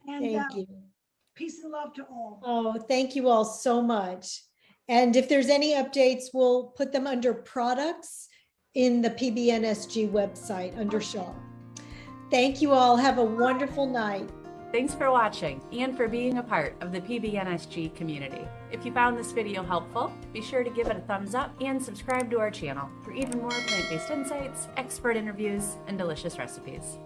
And Thank you. peace and love to all. Oh, thank you all so much. And if there's any updates, we'll put them under products in the PBNSG website under shop. Thank you all. Have a wonderful night. Thanks for watching and for being a part of the PBNSG community. If you found this video helpful, be sure to give it a thumbs up and subscribe to our channel for even more plant-based insights, expert interviews, and delicious recipes.